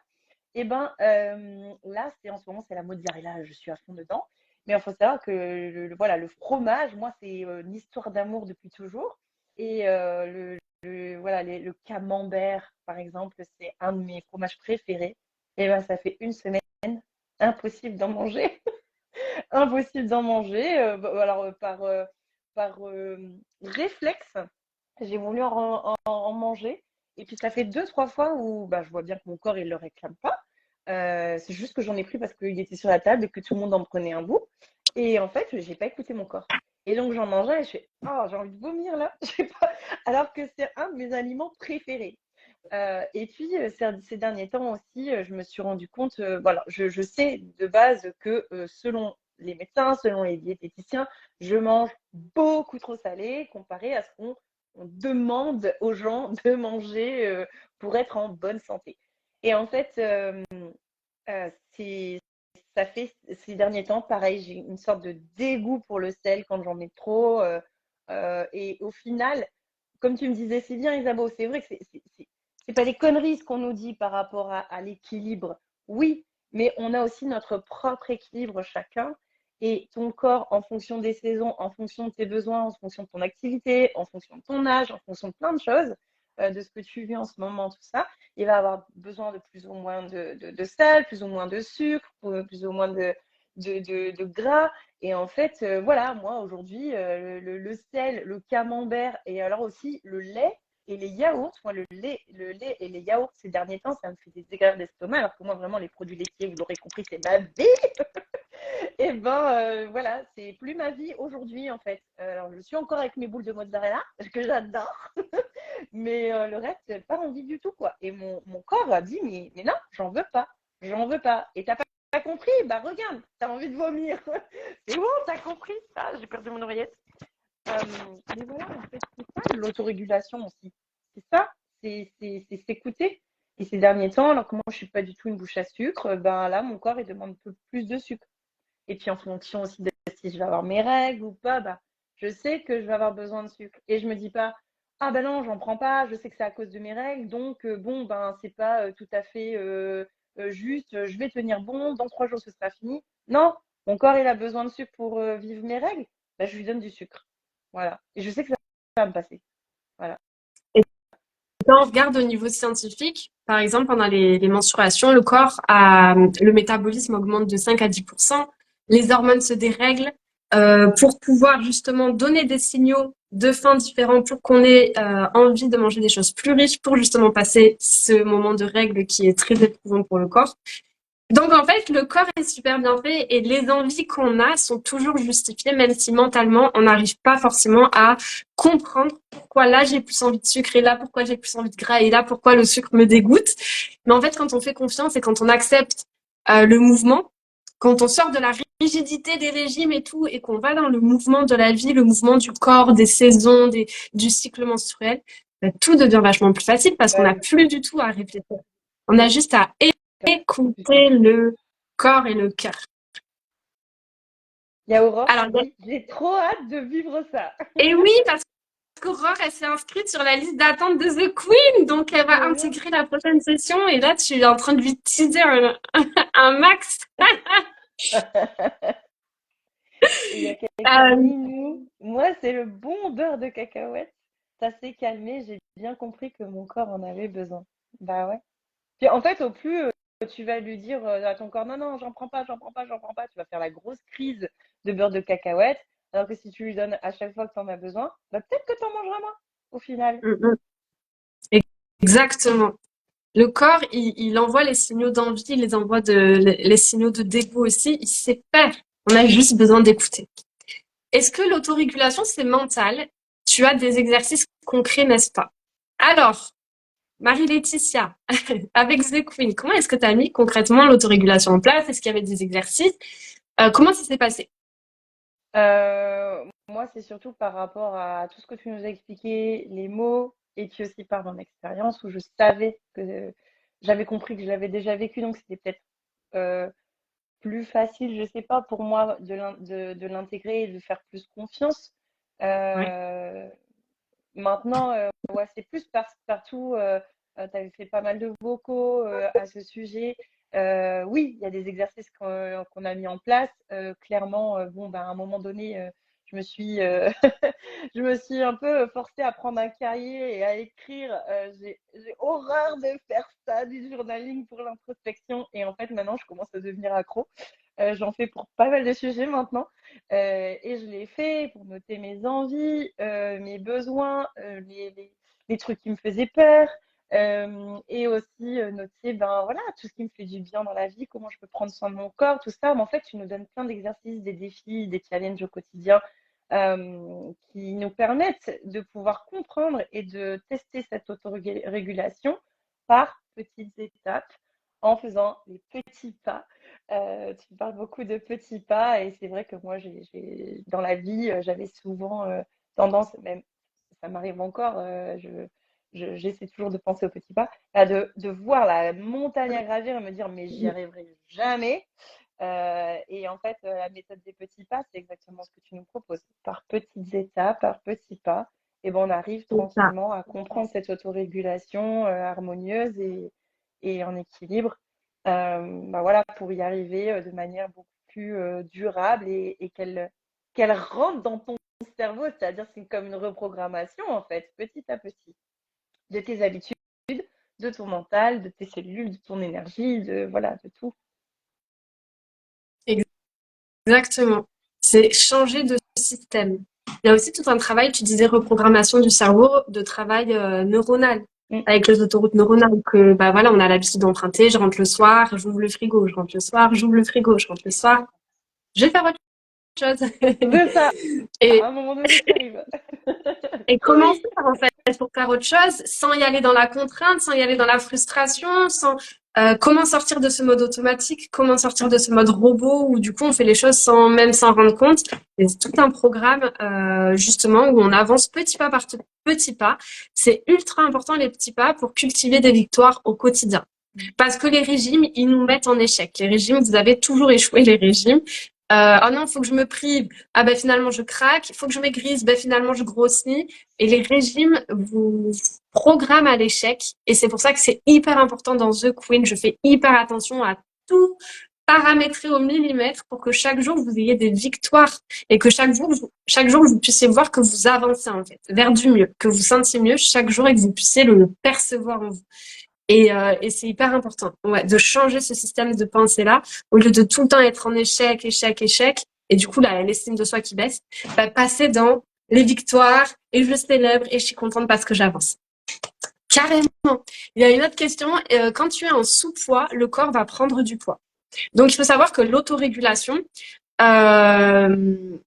Et ben là, c'est en ce moment, c'est la mozzarella, je suis à fond dedans. Mais il faut savoir que voilà, le fromage, moi, c'est une histoire d'amour depuis toujours. Et voilà, le camembert, par exemple, c'est un de mes fromages préférés. Et ben ça fait une semaine, impossible d'en manger. Impossible d'en manger. Alors, par réflexe, j'ai voulu en manger. Et puis, ça fait deux, trois fois où bah, je vois bien que mon corps, il ne le réclame pas. C'est juste que j'en ai pris parce qu'il était sur la table et que tout le monde en prenait un bout. Et en fait, j'ai pas écouté mon corps. Et donc, j'en mangeais et je fais, oh, j'ai envie de vomir là. Je sais pas. Alors que c'est un de mes aliments préférés. Et puis, ces derniers temps aussi, je me suis rendu compte, voilà, je sais de base que selon les médecins, selon les diététiciens, je mange beaucoup trop salé comparé à ce qu'on demande aux gens de manger pour être en bonne santé. Et en fait, ça fait ces derniers temps, pareil, j'ai une sorte de dégoût pour le sel quand j'en mets trop. Et au final, comme tu me disais, c'est bien, Isabeau, c'est vrai que c'est pas des conneries ce qu'on nous dit par rapport à l'équilibre. Oui, mais on a aussi notre propre équilibre chacun. Et ton corps, en fonction des saisons, en fonction de tes besoins, en fonction de ton activité, en fonction de ton âge, en fonction de plein de choses, de ce que tu vis en ce moment, tout ça, il va avoir besoin de plus ou moins de sel, plus ou moins de sucre, plus ou moins de gras. Et en fait, voilà, moi aujourd'hui, le sel, le camembert et alors aussi le lait et les yaourts. Moi, le lait et les yaourts ces derniers temps, ça me fait des dégâts d'estomac. Alors que moi, vraiment, les produits laitiers, vous l'aurez compris, c'est ma vie. Et ben voilà, c'est plus ma vie aujourd'hui en fait. Alors, je suis encore avec mes boules de mozzarella que j'adore, mais le reste, pas envie du tout quoi. Et mon corps a dit mais non, j'en veux pas. Et t'as pas compris? Bah regarde, t'as envie de vomir. C'est bon, t'as compris ça? J'ai perdu mon oreillette. Mais voilà, en fait, c'est ça l'autorégulation aussi. C'est ça, c'est s'écouter. Et ces derniers temps, alors que moi je suis pas du tout une bouche à sucre, ben là mon corps il demande un peu plus de sucre. Et puis en fonction aussi de si je vais avoir mes règles ou pas, bah, je sais que je vais avoir besoin de sucre. Et je me dis pas, ah ben non, j'en prends pas, je sais que c'est à cause de mes règles, donc bon, ben c'est pas tout à fait juste, je vais tenir bon, dans 3 jours ce sera fini. Non, mon corps il a besoin de sucre pour vivre mes règles, bah, je lui donne du sucre. Voilà. Et je sais que ça va me passer. Voilà. Et quand on regarde au niveau scientifique, par exemple, pendant les menstruations, le corps a, le métabolisme augmente de 5 à 10%, les hormones se dérèglent pour pouvoir justement donner des signaux de faim différents pour qu'on ait envie de manger des choses plus riches pour justement passer ce moment de règle qui est très éprouvant pour le corps. Donc en fait, le corps est super bien fait et les envies qu'on a sont toujours justifiées, même si mentalement, on n'arrive pas forcément à comprendre pourquoi là j'ai plus envie de sucre et là pourquoi j'ai plus envie de gras et là pourquoi le sucre me dégoûte. Mais en fait, quand on fait confiance et quand on accepte le mouvement, quand on sort de la rigidité des régimes et tout et qu'on va dans le mouvement de la vie, le mouvement du corps, des saisons, du cycle menstruel, ben, tout devient vachement plus facile parce qu'on Ouais, n'a plus du tout à réfléchir. On a juste à putain. écouter le corps et le cœur. Il y a Aurore Alors, qui dit, j'ai trop hâte de vivre ça. et oui, parce qu'Aurore, elle s'est inscrite sur la liste d'attente de The Queen, donc elle va Trop bien. intégrer la prochaine session. Et là, tu es en train de lui teaser un max. Et il y a quelqu'un, Euh, Minou. Moi, c'est le bon beurre de cacahuète. Ça s'est calmé. J'ai bien compris que mon corps en avait besoin. Bah ouais. Puis en fait, au plus tu vas lui dire à ton corps, non, non, j'en prends pas, j'en prends pas, j'en prends pas, tu vas faire la grosse crise de beurre de cacahuète. Alors que si tu lui donnes à chaque fois que tu en as besoin, bah peut-être que tu en mangeras moins au final. mm, mm, exactement. Le corps, il envoie les signaux d'envie, il les envoie les signaux de dégoût aussi. Il sait faire. On a juste besoin d'écouter. Est-ce que l'autorégulation, c'est mental? Tu as des exercices concrets, n'est-ce pas? Alors, Marie-Laetitia, avec The Queen, comment est-ce que tu as mis concrètement l'autorégulation en place? Est-ce qu'il y avait des exercices? Comment ça s'est passé? Moi, c'est surtout par rapport à tout ce que tu nous as expliqué, les mots, et puis aussi par mon expérience où je savais que j'avais compris que je l'avais déjà vécu, donc c'était peut-être euh, plus facile, je sais pas, pour moi de l'intégrer et de faire plus confiance. Ouais. Euh, Maintenant, ouais, c'est plus partout. Tu avais fait pas mal de vocaux à ce sujet. Oui, il y a des exercices qu'on a mis en place. Clairement, bon, ben, à un moment donné, je me suis, je me suis un peu forcée à prendre un cahier et à écrire. J'ai horreur de faire ça, du journaling pour l'introspection. Et en fait, maintenant, je commence à devenir accro. J'en fais pour pas mal de sujets maintenant. Et je l'ai fait pour noter mes envies, mes besoins, les trucs qui me faisaient peur. Et aussi noter ben, voilà, tout ce qui me fait du bien dans la vie, comment je peux prendre soin de mon corps, tout ça. Mais en fait, tu nous donnes plein d'exercices, des défis, des challenges au quotidien qui nous permettent de pouvoir comprendre et de tester cette autorégulation par petites étapes en faisant les petits pas. Tu parles beaucoup de petits pas et c'est vrai que moi, dans la vie, j'avais souvent tendance, même ça m'arrive encore, j'essaie toujours de penser aux petits pas, de voir la montagne à gravir et me dire mais j'y arriverai jamais. Et en fait, la méthode des petits pas, c'est exactement ce que tu nous proposes. Par petites étapes, par petits pas, et ben on arrive C'est ça. tranquillement à comprendre cette autorégulation harmonieuse et en équilibre. Bah voilà, pour y arriver de manière beaucoup plus durable et qu'elle rentre dans ton cerveau, c'est-à-dire c'est comme une reprogrammation en fait, petit à petit, de tes habitudes, de ton mental, de tes cellules, de ton énergie, de voilà, de tout. Exactement. C'est changer de système. Il y a aussi tout un travail, tu disais reprogrammation du cerveau, de travail neuronal, Mm. avec les autoroutes neuronales, que bah voilà, on a l'habitude d'emprunter, je rentre le soir, j'ouvre le frigo, je rentre le soir, j'ouvre le frigo, je rentre le soir, je vais faire autre chose. C'est ça. Et À un moment donné, tu arrives. Et comment faire en fait pour faire autre chose sans y aller dans la contrainte, sans y aller dans la frustration, sans comment sortir de ce mode automatique, comment sortir de ce mode robot où du coup on fait les choses sans même s'en rendre compte. Et c'est tout un programme justement où on avance petit pas par petit pas. C'est ultra important les petits pas pour cultiver des victoires au quotidien. Parce que les régimes, ils nous mettent en échec. Les régimes, vous avez toujours échoué les régimes. Oh non, faut que je me prive. Ah ben finalement je craque. Il faut que je maigrisse. Ben finalement je grossis. Et les régimes vous programment à l'échec. Et c'est pour ça que c'est hyper important dans The Queen. Je fais hyper attention à tout paramétrer au millimètre pour que chaque jour vous ayez des victoires et que chaque jour vous puissiez voir que vous avancez en fait vers du mieux, que vous sentiez mieux chaque jour et que vous puissiez le percevoir en vous. Et c'est hyper important, ouais, de changer ce système de pensée-là, au lieu de tout le temps être en échec, échec, échec, et du coup, l'estime de soi qui baisse, bah, passer dans les victoires, et je célèbre, et je suis contente parce que j'avance. Carrément. Il y a une autre question, quand tu es en sous-poids, le corps va prendre du poids. Donc, il faut savoir que l'autorégulation, euh,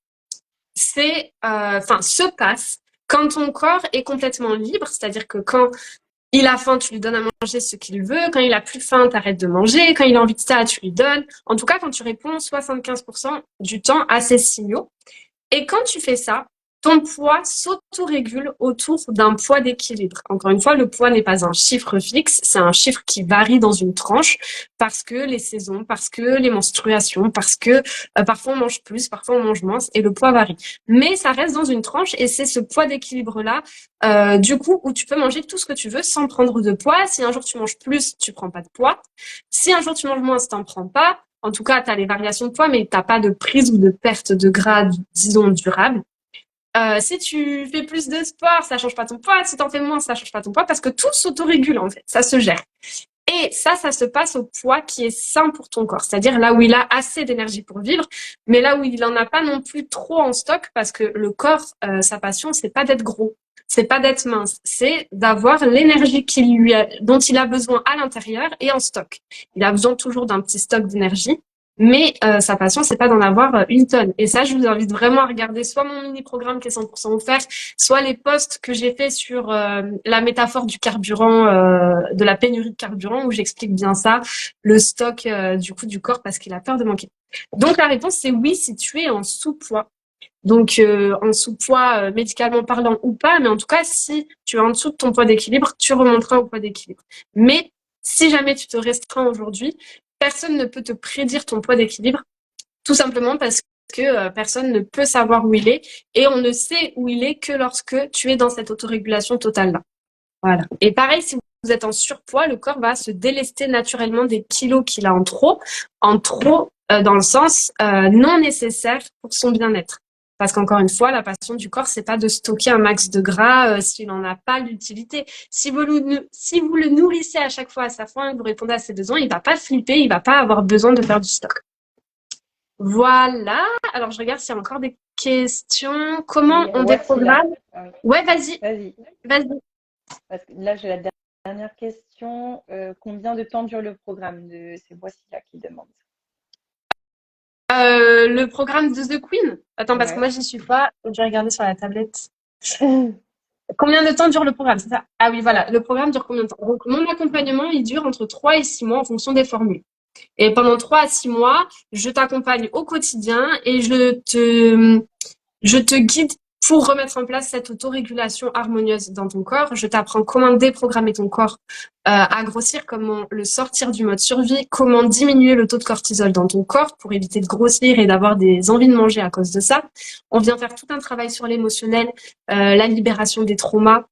se passe quand ton corps est complètement libre, c'est-à-dire que quand il a faim, tu lui donnes à manger ce qu'il veut. Quand il a plus faim, t'arrêtes de manger. Quand il a envie de ça, tu lui donnes. En tout cas, quand tu réponds 75% du temps à ces signaux. Et quand tu fais ça, ton poids s'autorégule autour d'un poids d'équilibre. Encore une fois, le poids n'est pas un chiffre fixe, c'est un chiffre qui varie dans une tranche parce que les saisons, parce que les menstruations, parce que parfois on mange plus, parfois on mange moins et le poids varie. Mais ça reste dans une tranche et c'est ce poids d'équilibre-là, du coup, où tu peux manger tout ce que tu veux sans prendre de poids. Si un jour tu manges plus, tu prends pas de poids. Si un jour tu manges moins, tu n'en prends pas. En tout cas, tu as les variations de poids, mais tu n'as pas de prise ou de perte de gras, disons, durable. Si tu fais plus de sport, ça change pas ton poids. Si tu en fais moins, ça change pas ton poids parce que tout s'autorégule en fait, ça se gère. Et ça se passe au poids qui est sain pour ton corps, c'est-à-dire là où il a assez d'énergie pour vivre, mais là où il en a pas non plus trop en stock parce que le corps, sa passion, c'est pas d'être gros, c'est pas d'être mince, c'est d'avoir l'énergie dont il a besoin à l'intérieur et en stock. Il a besoin toujours d'un petit stock d'énergie. Mais sa passion, c'est pas d'en avoir une tonne. Et ça, je vous invite vraiment à regarder soit mon mini-programme qui est 100% offert, soit les posts que j'ai fait sur la métaphore du carburant, de la pénurie de carburant, où j'explique bien ça, le stock du coup du corps parce qu'il a peur de manquer. Donc la réponse c'est oui si tu es en sous-poids. Donc en sous-poids médicalement parlant ou pas, mais en tout cas si tu es en dessous de ton poids d'équilibre, tu remonteras au poids d'équilibre. Mais si jamais tu te restreins aujourd'hui, personne ne peut te prédire ton poids d'équilibre, tout simplement parce que personne ne peut savoir où il est et on ne sait où il est que lorsque tu es dans cette autorégulation totale là. Voilà. Et pareil, si vous êtes en surpoids, le corps va se délester naturellement des kilos qu'il a en trop dans le sens non nécessaire pour son bien-être. Parce qu'encore une fois, la passion du corps, c'est pas de stocker un max de gras s'il n'en a pas l'utilité. Si vous le nourrissez à chaque fois à sa faim et que vous répondez à ses besoins, il va pas flipper, il va pas avoir besoin de faire du stock. Voilà. Alors, je regarde s'il y a encore des questions. Comment on Voici là. déprogramme? Ah oui. Ouais, vas-y, Vas-y. vas-y. Parce que là, j'ai la dernière question. Combien de temps dure le programme C'est voici là qui demande. Le programme de The Queen? Attends, parce que moi, Ouais. j'y suis pas. Je vais regarder sur la tablette. Combien de temps dure le programme? C'est ça? Ah oui, voilà. Le programme dure combien de temps? Donc, mon accompagnement, il dure entre 3 et 6 mois en fonction des formules. Et pendant 3 à 6 mois, je t'accompagne au quotidien et je te guide pour remettre en place cette autorégulation harmonieuse dans ton corps. Je t'apprends comment déprogrammer ton corps à grossir, comment le sortir du mode survie, comment diminuer le taux de cortisol dans ton corps pour éviter de grossir et d'avoir des envies de manger à cause de ça. On vient faire tout un travail sur l'émotionnel, la libération des traumas.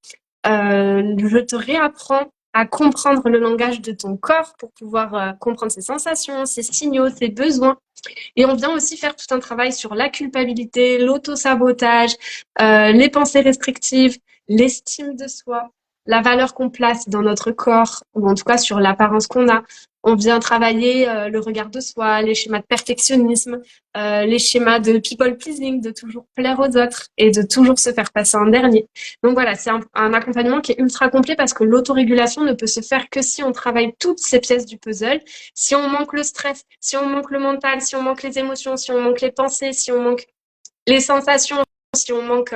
Je te réapprends à comprendre le langage de ton corps pour pouvoir comprendre ses sensations, ses signaux, ses besoins. Et on vient aussi faire tout un travail sur la culpabilité, l'auto-sabotage, les pensées restrictives, l'estime de soi, la valeur qu'on place dans notre corps, ou en tout cas sur l'apparence qu'on a. On vient travailler le regard de soi, les schémas de perfectionnisme, les schémas de people pleasing, de toujours plaire aux autres et de toujours se faire passer en dernier. Donc voilà, c'est un accompagnement qui est ultra complet parce que l'autorégulation ne peut se faire que si on travaille toutes ces pièces du puzzle. Si on manque le stress, si on manque le mental, si on manque les émotions, si on manque les pensées, si on manque les sensations, si on manque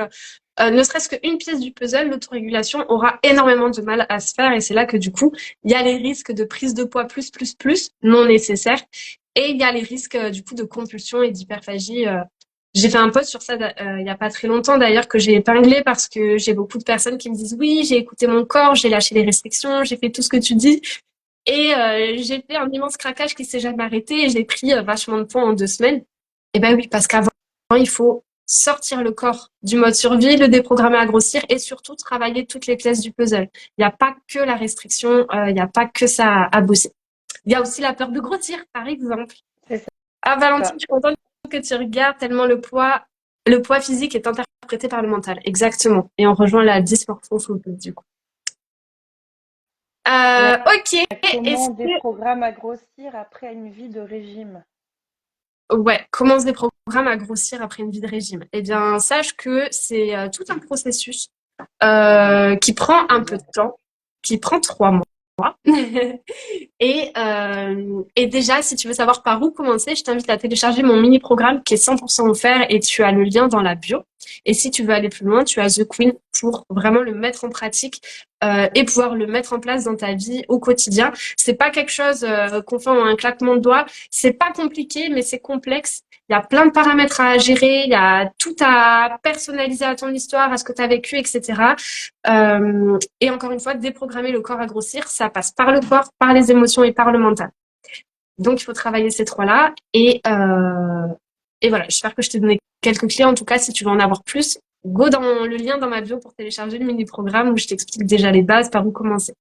ne serait-ce qu'une pièce du puzzle, l'autorégulation aura énormément de mal à se faire et c'est là que du coup, il y a les risques de prise de poids plus non nécessaires et il y a les risques du coup de compulsion et d'hyperphagie. J'ai fait un post sur ça il y a pas très longtemps d'ailleurs que j'ai épinglé parce que j'ai beaucoup de personnes qui me disent oui, j'ai écouté mon corps, j'ai lâché les restrictions, j'ai fait tout ce que tu dis. Et j'ai fait un immense craquage qui s'est jamais arrêté et j'ai pris vachement de poids en 2 semaines. Et ben oui, parce qu'avant, il faut sortir le corps du mode survie, le déprogrammer à grossir et surtout travailler toutes les pièces du puzzle. Il n'y a pas que la restriction, il n'y a pas que ça à bosser. Il y a aussi la peur de grossir, par exemple. C'est Ah, Valentine, ça. je suis contente que tu regardes tellement le poids physique est interprété par le mental. Exactement. Et on rejoint la dysmorphophobie, du coup. Et Ok. comment Est-ce on que déprogramme à grossir après une vie de régime? Ouais, comment se déprogramme à grossir après une vie de régime? Eh bien, sache que c'est tout un processus qui prend un peu de temps, qui prend 3 mois. Et déjà, si tu veux savoir par où commencer, je t'invite à télécharger mon mini-programme qui est 100% offert et tu as le lien dans la bio. Et si tu veux aller plus loin, tu as The Queen pour vraiment le mettre en pratique et pouvoir le mettre en place dans ta vie au quotidien. C'est pas quelque chose qu'on fait en un claquement de doigts. C'est pas compliqué, mais c'est complexe. Il y a plein de paramètres à gérer. Il y a tout à personnaliser à ton histoire, à ce que tu as vécu, etc. Et encore une fois, déprogrammer le corps à grossir, ça passe par le corps, par les émotions et par le mental. Donc, il faut travailler ces trois-là. Et voilà, j'espère que je t'ai donné quelques clés. En tout cas, si tu veux en avoir plus, go dans le lien dans ma bio pour télécharger le mini-programme où je t'explique déjà les bases, par où commencer.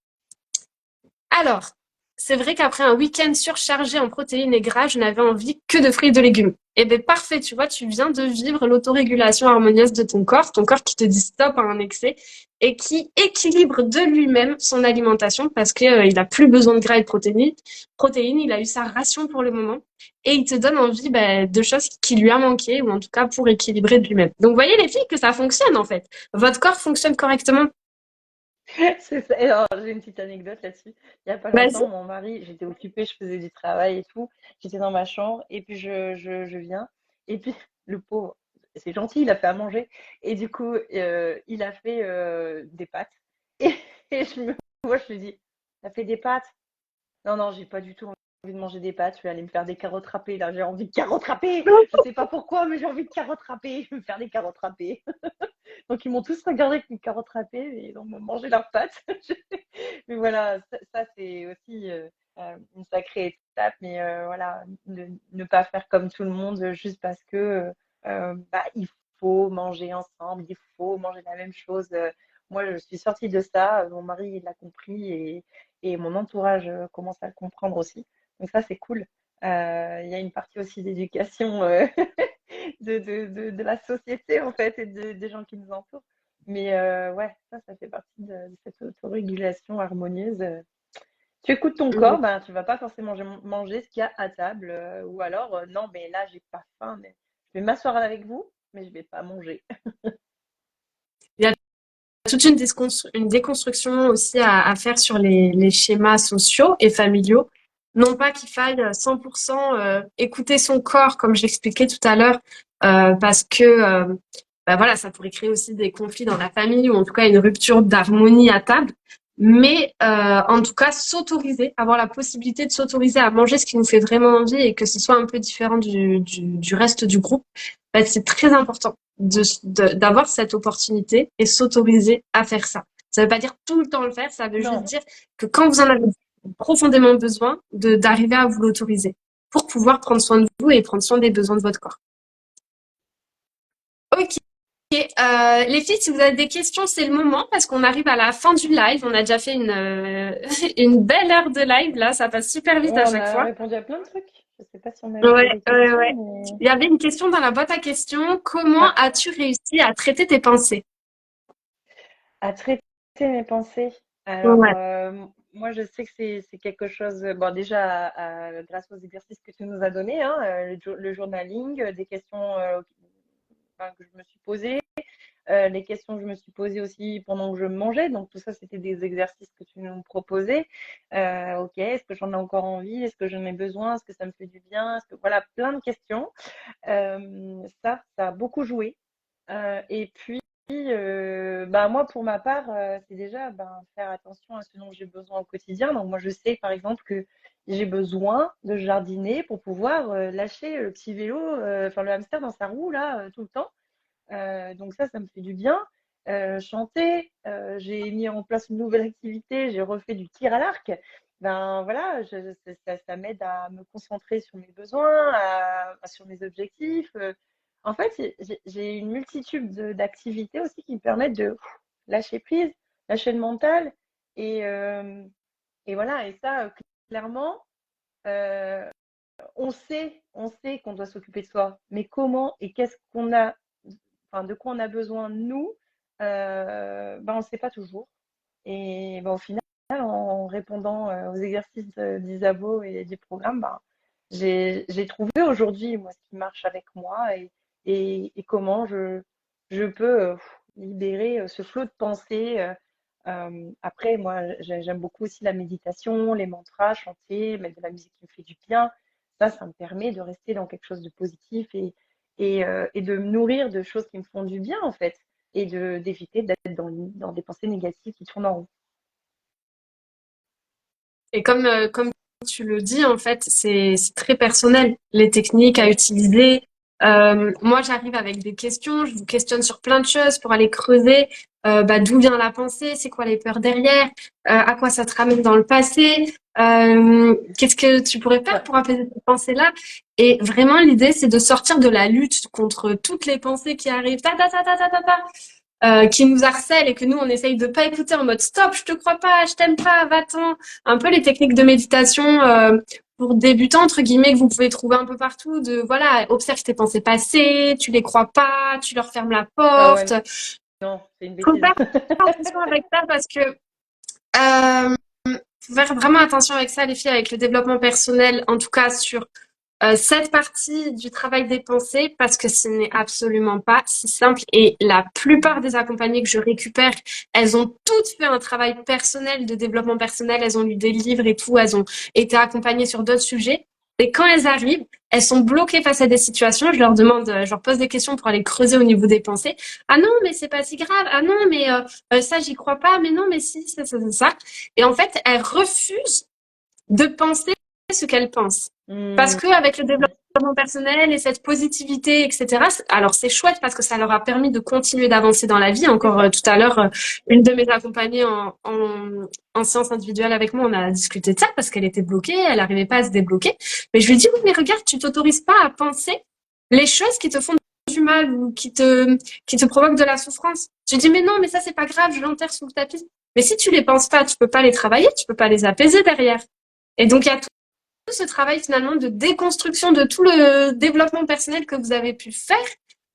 Alors, c'est vrai qu'après un week-end surchargé en protéines et gras, je n'avais envie que de fruits et de légumes. Eh bien, parfait, tu vois, tu viens de vivre l'autorégulation harmonieuse de ton corps qui te dit stop à un excès et qui équilibre de lui-même son alimentation parce que, il a plus besoin de gras et de protéines, il a eu sa ration pour le moment et il te donne envie de choses qui lui a manqué ou en tout cas pour équilibrer de lui-même. Donc, voyez les filles que ça fonctionne en fait. Votre corps fonctionne correctement. C'est ça. Et alors, j'ai une petite anecdote là-dessus. Il y a pas Vas-y. longtemps, mon mari, j'étais occupée, je faisais du travail et tout. J'étais dans ma chambre et puis je viens. Et puis, le pauvre, c'est gentil, il a fait à manger. Et du coup, il a fait des pâtes. Et, et moi, je lui dis, t'as fait des pâtes? Non, non, j'ai pas du tout envie de manger des pâtes. Je vais aller me faire des carottes râpées. Là, j'ai envie de carottes râpées. Je sais pas pourquoi, mais j'ai envie de carottes râpées. Je vais me faire des carottes râpées. Donc, ils m'ont tous regardé avec mes carottes râpées et ils ont mangé leurs pâtes. Mais voilà, ça c'est aussi une sacrée étape. Mais voilà, ne pas faire comme tout le monde juste parce que il faut manger ensemble, il faut manger la même chose. moi, je suis sortie de ça. Mon mari, il l'a compris et mon entourage commence à le comprendre aussi. Donc ça, c'est cool. Il y a une partie aussi d'éducation de la société, en fait, et des gens qui nous entourent. Mais ouais, ça fait partie de cette autorégulation harmonieuse. Tu écoutes ton corps, ben, tu vas pas forcément manger ce qu'il y a à table. Ou alors, non, mais là, j'ai pas faim, mais je vais m'asseoir avec vous, mais je vais pas manger. Il y a toute une déconstruction aussi à faire sur les schémas sociaux et familiaux. Non pas qu'il faille 100% écouter son corps, comme je l'expliquais tout à l'heure, parce que bah voilà, ça pourrait créer aussi des conflits dans la famille ou en tout cas une rupture d'harmonie à table. Mais en tout cas, s'autoriser, avoir la possibilité de s'autoriser à manger ce qui nous fait vraiment envie et que ce soit un peu différent du reste du groupe, bah, c'est très important d'avoir cette opportunité et s'autoriser à faire ça. Ça veut pas dire tout le temps le faire, ça veut juste Non, dire que quand vous en avez profondément besoin, d'arriver à vous l'autoriser pour pouvoir prendre soin de vous et prendre soin des besoins de votre corps. Ok. Les filles, si vous avez des questions, c'est le moment parce qu'on arrive à la fin du live. On a déjà fait une belle heure de live là, ça passe super vite ouais, à on chaque a fois. répondu à plein de trucs. Je sais pas si on a oublié Ouais, des ouais, questions, ouais. mais Il y avait une question dans la boîte à questions. Comment ah, as-tu réussi à traiter tes pensées? à traiter mes pensées. Alors, Ouais. moi, je sais que c'est quelque chose. Bon, déjà, grâce aux exercices que tu nous as donnés, hein, le journaling, des questions enfin, que je me suis posées. Les questions que je me suis posées aussi pendant que je mangeais. Donc, tout ça, c'était des exercices que tu nous proposais. Ok, est-ce que j'en ai encore envie? Est-ce que j'en ai besoin? Est-ce que ça me fait du bien? Est-ce que... Voilà, plein de questions. Ça a beaucoup joué. Et puis, bah, moi, pour ma part, c'est déjà ben, faire attention à ce dont j'ai besoin au quotidien. Donc, moi, je sais, par exemple, que j'ai besoin de jardiner pour pouvoir lâcher le petit vélo, enfin le hamster dans sa roue, là, tout le temps. Donc ça me fait du bien. Chanter, j'ai mis en place une nouvelle activité, j'ai refait du tir à l'arc. Ben voilà, ça m'aide à me concentrer sur mes besoins, sur mes objectifs. En fait, j'ai une multitude d'activités aussi qui me permettent de lâcher prise, lâcher le mental. Et, euh, et voilà, et ça, clairement, euh, on sait qu'on doit s'occuper de soi, mais comment et qu'est-ce qu'on a enfin, de quoi on a besoin nous, ben, on ne sait pas toujours. Et ben, au final, en répondant aux exercices d'Isabeau et du programme, ben, j'ai trouvé aujourd'hui moi ce qui marche avec moi et comment je peux libérer ce flot de pensée. Après, moi, j'aime beaucoup aussi la méditation, les mantras, chanter, mettre de la musique qui me fait du bien. Ça me permet de rester dans quelque chose de positif et de me nourrir de choses qui me font du bien, en fait, et d'éviter d'être dans des pensées négatives qui tournent en rond. Et comme tu le dis, en fait, c'est très personnel, les techniques à Mm. utiliser. Moi, j'arrive avec des questions, je vous questionne sur plein de choses pour aller creuser bah, d'où vient la pensée, c'est quoi les peurs derrière, à quoi ça te ramène dans le passé, qu'est-ce que tu pourrais faire Ouais. pour apaiser ces pensées-là. Et vraiment, l'idée, c'est de sortir de la lutte contre toutes les pensées qui arrivent, qui nous harcèlent et que nous, on essaye de pas écouter en mode stop, je te crois pas, je t'aime pas, va-t'en. Un peu les techniques de méditation pour débutants, entre guillemets, que vous pouvez trouver un peu partout, de voilà, observe tes pensées passées, tu les crois pas, tu leur fermes la Ah porte. ouais, non, c'est une Faut bêtise. faire attention avec ça parce que faut faire vraiment attention avec ça, les filles, avec le développement personnel, en tout cas sur cette partie du travail des pensées parce que ce n'est absolument pas si simple et la plupart des accompagnées que je récupère, elles ont toutes fait un travail personnel de développement personnel, elles ont lu des livres et tout, elles ont été accompagnées sur d'autres sujets et quand elles arrivent, elles sont bloquées face à des situations, je leur demande, je leur pose des questions pour aller creuser au niveau des pensées. Ah non, mais c'est pas si grave. Ah non, mais ça j'y crois pas. Mais non, mais si, ça. Et en fait, elles refusent de penser ce qu'elles pensent. Parce Mm, que avec le mm. développement personnel et cette positivité, etc., alors c'est chouette parce que ça leur a permis de continuer d'avancer dans la vie. C'est Encore ça. tout à l'heure, une de mes accompagnées en séance individuelle avec moi, on a discuté de ça parce qu'elle était bloquée, elle n'arrivait pas à se débloquer. Mais je lui dis, oui, mais regarde, tu t'autorises pas à penser les choses qui te font du mal ou qui te provoquent de la souffrance. Tu dis, mais non, mais ça, c'est pas grave, je l'enterre sous le tapis. Mais si tu les penses pas, tu peux pas les travailler, tu peux pas les apaiser derrière. Et donc, il y a tout ce travail finalement de déconstruction de tout le développement personnel que vous avez pu faire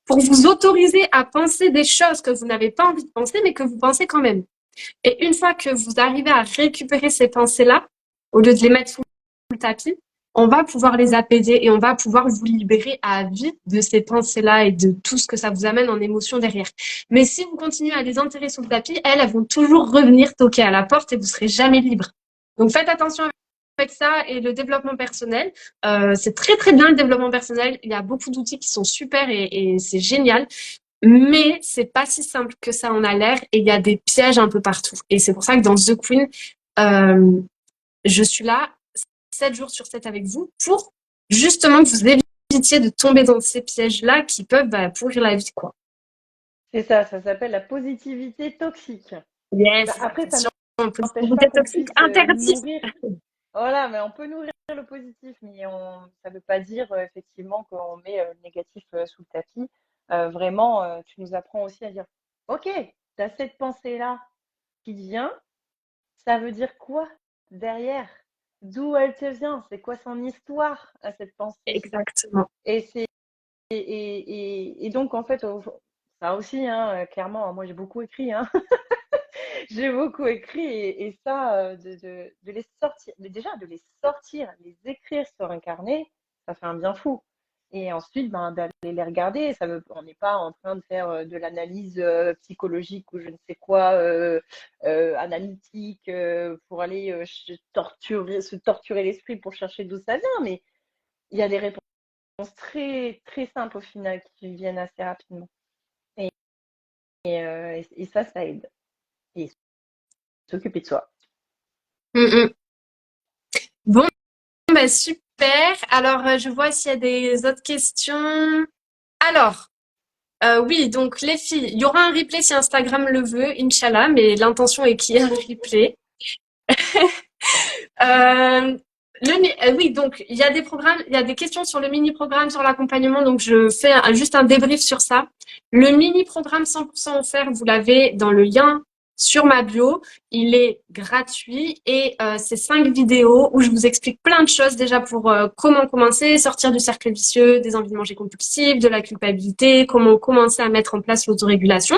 pour vous autoriser à penser des choses que vous n'avez pas envie de penser, mais que vous pensez quand même. Et une fois que vous arrivez à récupérer ces pensées-là, au lieu de les mettre sous le tapis, on va pouvoir les apaiser et on va pouvoir vous libérer à vie de ces pensées-là et de tout ce que ça vous amène en émotion derrière. Mais si vous continuez à les enterrer sous le tapis, elles vont toujours revenir toquer à la porte et vous serez jamais libre. Donc faites attention avec ça et le développement personnel. C'est très très bien le développement personnel. Il y a beaucoup d'outils qui sont super et c'est génial. Mais c'est pas si simple que ça en a l'air et il y a des pièges un peu partout. Et c'est pour ça que dans The Queen, euh, je suis là 7 jours sur 7 avec vous pour justement que vous évitiez de tomber dans ces pièges-là qui peuvent pourrir la vie, quoi. C'est ça, ça s'appelle la positivité toxique. Bah, Yes, après, ça attention, n'empêche pas positivité qu'on toxique puisse interdite. nourrir. Voilà, mais on peut nourrir le positif, mais ça ne veut pas dire effectivement qu'on met le négatif sous le tapis. Vraiment, tu nous apprends aussi à dire, OK, tu as cette pensée-là qui te vient, ça veut dire quoi derrière? D'où elle te vient? C'est quoi son histoire à cette pensée? Exactement. Et c'est et donc en fait, ça aussi, hein, clairement, moi j'ai beaucoup écrit, hein. J'ai beaucoup écrit et ça, de les sortir, mais déjà de les sortir, les écrire sur un carnet, ça fait un bien fou. Et ensuite, ben, d'aller les regarder. On n'est pas en train de faire de l'analyse psychologique ou je ne sais quoi, analytique, pour aller se torturer l'esprit pour chercher d'où ça vient. Mais il y a des réponses très, très simples au final qui viennent assez rapidement. Et, et ça aide. Et s'occuper de soi. Mm -mm. Bon, bah super. Alors, je vois s'il y a des autres questions. Alors, oui, donc les filles, il y aura un replay si Instagram le veut, Inch'Allah, mais l'intention est qu'il y ait un replay. Euh, oui, donc il y a des programmes, il y a des questions sur le mini-programme, sur l'accompagnement, donc je fais juste un débrief sur ça. Le mini-programme 100% offert, vous l'avez dans le lien sur ma bio. Il est gratuit et c'est 5 vidéos où je vous explique plein de choses déjà pour comment commencer, sortir du cercle vicieux, des envies de manger compulsives, de la culpabilité, comment commencer à mettre en place l'autorégulation.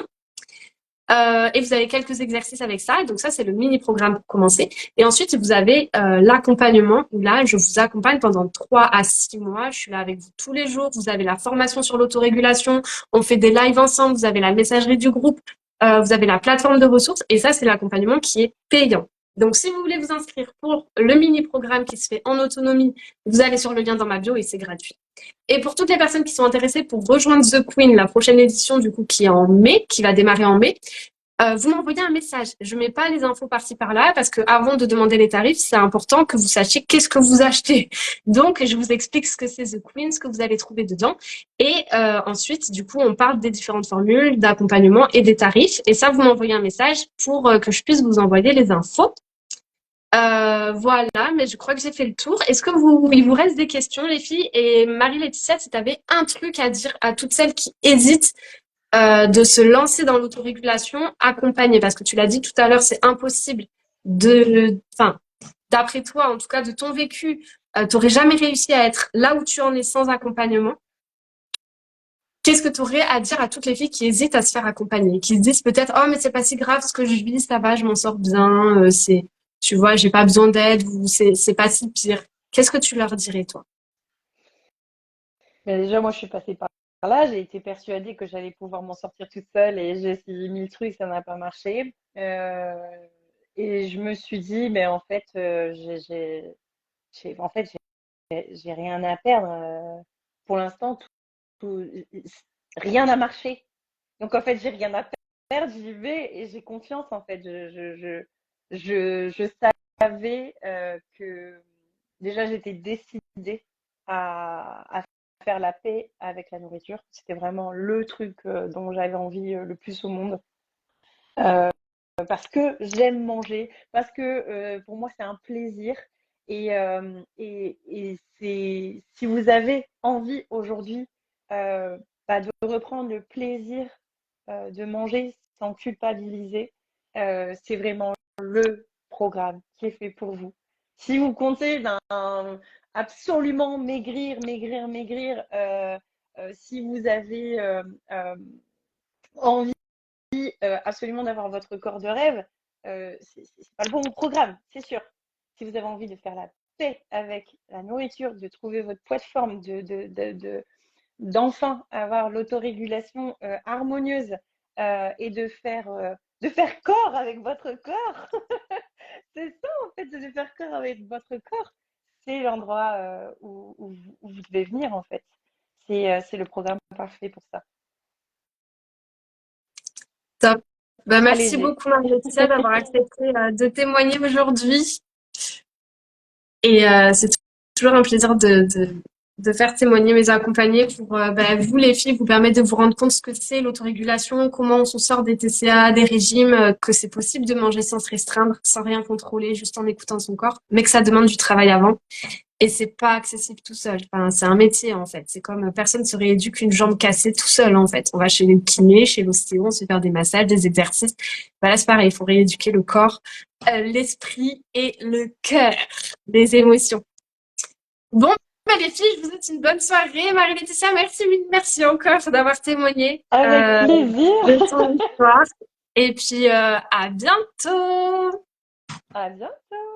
Et vous avez quelques exercices avec ça. Donc ça, c'est le mini-programme pour commencer. Et ensuite, vous avez l'accompagnement où là, je vous accompagne pendant 3 à 6 mois. Je suis là avec vous tous les jours. Vous avez la formation sur l'autorégulation. On fait des lives ensemble. Vous avez la messagerie du groupe. Vous avez la plateforme de ressources. Et ça, c'est l'accompagnement qui est payant. Donc, si vous voulez vous inscrire pour le mini-programme qui se fait en autonomie, vous allez sur le lien dans ma bio et c'est gratuit. Et pour toutes les personnes qui sont intéressées pour rejoindre The Queen, la prochaine édition du coup qui est en mai, qui va démarrer en mai, vous m'envoyez un message. Je mets pas les infos par-ci par-là parce que avant de demander les tarifs, c'est important que vous sachiez qu'est-ce que vous achetez. Donc, je vous explique ce que c'est The Queen, ce que vous allez trouver dedans. Et ensuite, du coup, on parle des différentes formules d'accompagnement et des tarifs. Et ça, vous m'envoyez un message pour que je puisse vous envoyer les infos. Voilà, mais je crois que j'ai fait le tour. Il vous reste des questions, les filles? Et Marie-Laetitia, si tu avais un truc à dire à toutes celles qui hésitent de se lancer dans l'autorégulation accompagnée, parce que tu l'as dit tout à l'heure, c'est impossible enfin, d'après toi, en tout cas de ton vécu, tu n'aurais jamais réussi à être là où tu en es sans accompagnement. Qu'est-ce que tu aurais à dire à toutes les filles qui hésitent à se faire accompagner, qui se disent peut-être, oh, mais c'est pas si grave ce que je vis, ça va, je m'en sors bien, tu vois, j'ai pas besoin d'aide, ou c'est pas si pire. Qu'est-ce que tu leur dirais, toi? Mais déjà, moi, je suis passée par là. J'ai été persuadée que j'allais pouvoir m'en sortir toute seule et j'ai essayé mille trucs, ça n'a pas marché. Et je me suis dit, mais en fait, en fait, j'ai rien à perdre. Pour l'instant, tout- rien n'a marché. Donc, en fait, j'ai rien à perdre. J'y vais et j'ai confiance, en fait. Je savais que déjà, j'étais décidée à faire la paix avec la nourriture. C'était vraiment le truc dont j'avais envie le plus au monde. Parce que j'aime manger, parce que pour moi, c'est un plaisir. Et si vous avez envie aujourd'hui bah, de reprendre le plaisir de manger sans culpabiliser. C'est vraiment le programme qui est fait pour vous. Si vous comptez absolument maigrir, maigrir, maigrir, si vous avez envie absolument d'avoir votre corps de rêve, c'est pas le bon programme, c'est sûr. Si vous avez envie de faire la paix avec la nourriture, de trouver votre poids de forme, d'enfin avoir l'autorégulation harmonieuse et de faire corps avec votre corps, c'est ça en fait, de faire corps avec votre corps, c'est l'endroit où vous devez venir en fait. C'est le programme parfait pour ça. Top. Bah, Très merci léger. beaucoup, Marie-Laetitia, d'avoir accepté de témoigner aujourd'hui. Et c'est toujours un plaisir de faire témoigner mes accompagnés pour bah, vous, les filles, vous permettre de vous rendre compte ce que c'est l'autorégulation, comment on s'en sort des TCA, des régimes, que c'est possible de manger sans se restreindre, sans rien contrôler, juste en écoutant son corps, mais que ça demande du travail avant. Et c'est pas accessible tout seul. Enfin, c'est un métier, en fait. C'est comme personne se rééduque une jambe cassée tout seul, en fait. On va chez le kiné, chez l'ostéo, on se fait faire des massages, des exercices. Voilà, c'est pareil. Il faut rééduquer le corps, l'esprit et le cœur, les émotions. Bon, bah, les filles, je vous souhaite une bonne soirée. Marie-Laetitia, merci, mille merci encore d'avoir témoigné Avec plaisir. de ton histoire. Et puis, à bientôt. À bientôt.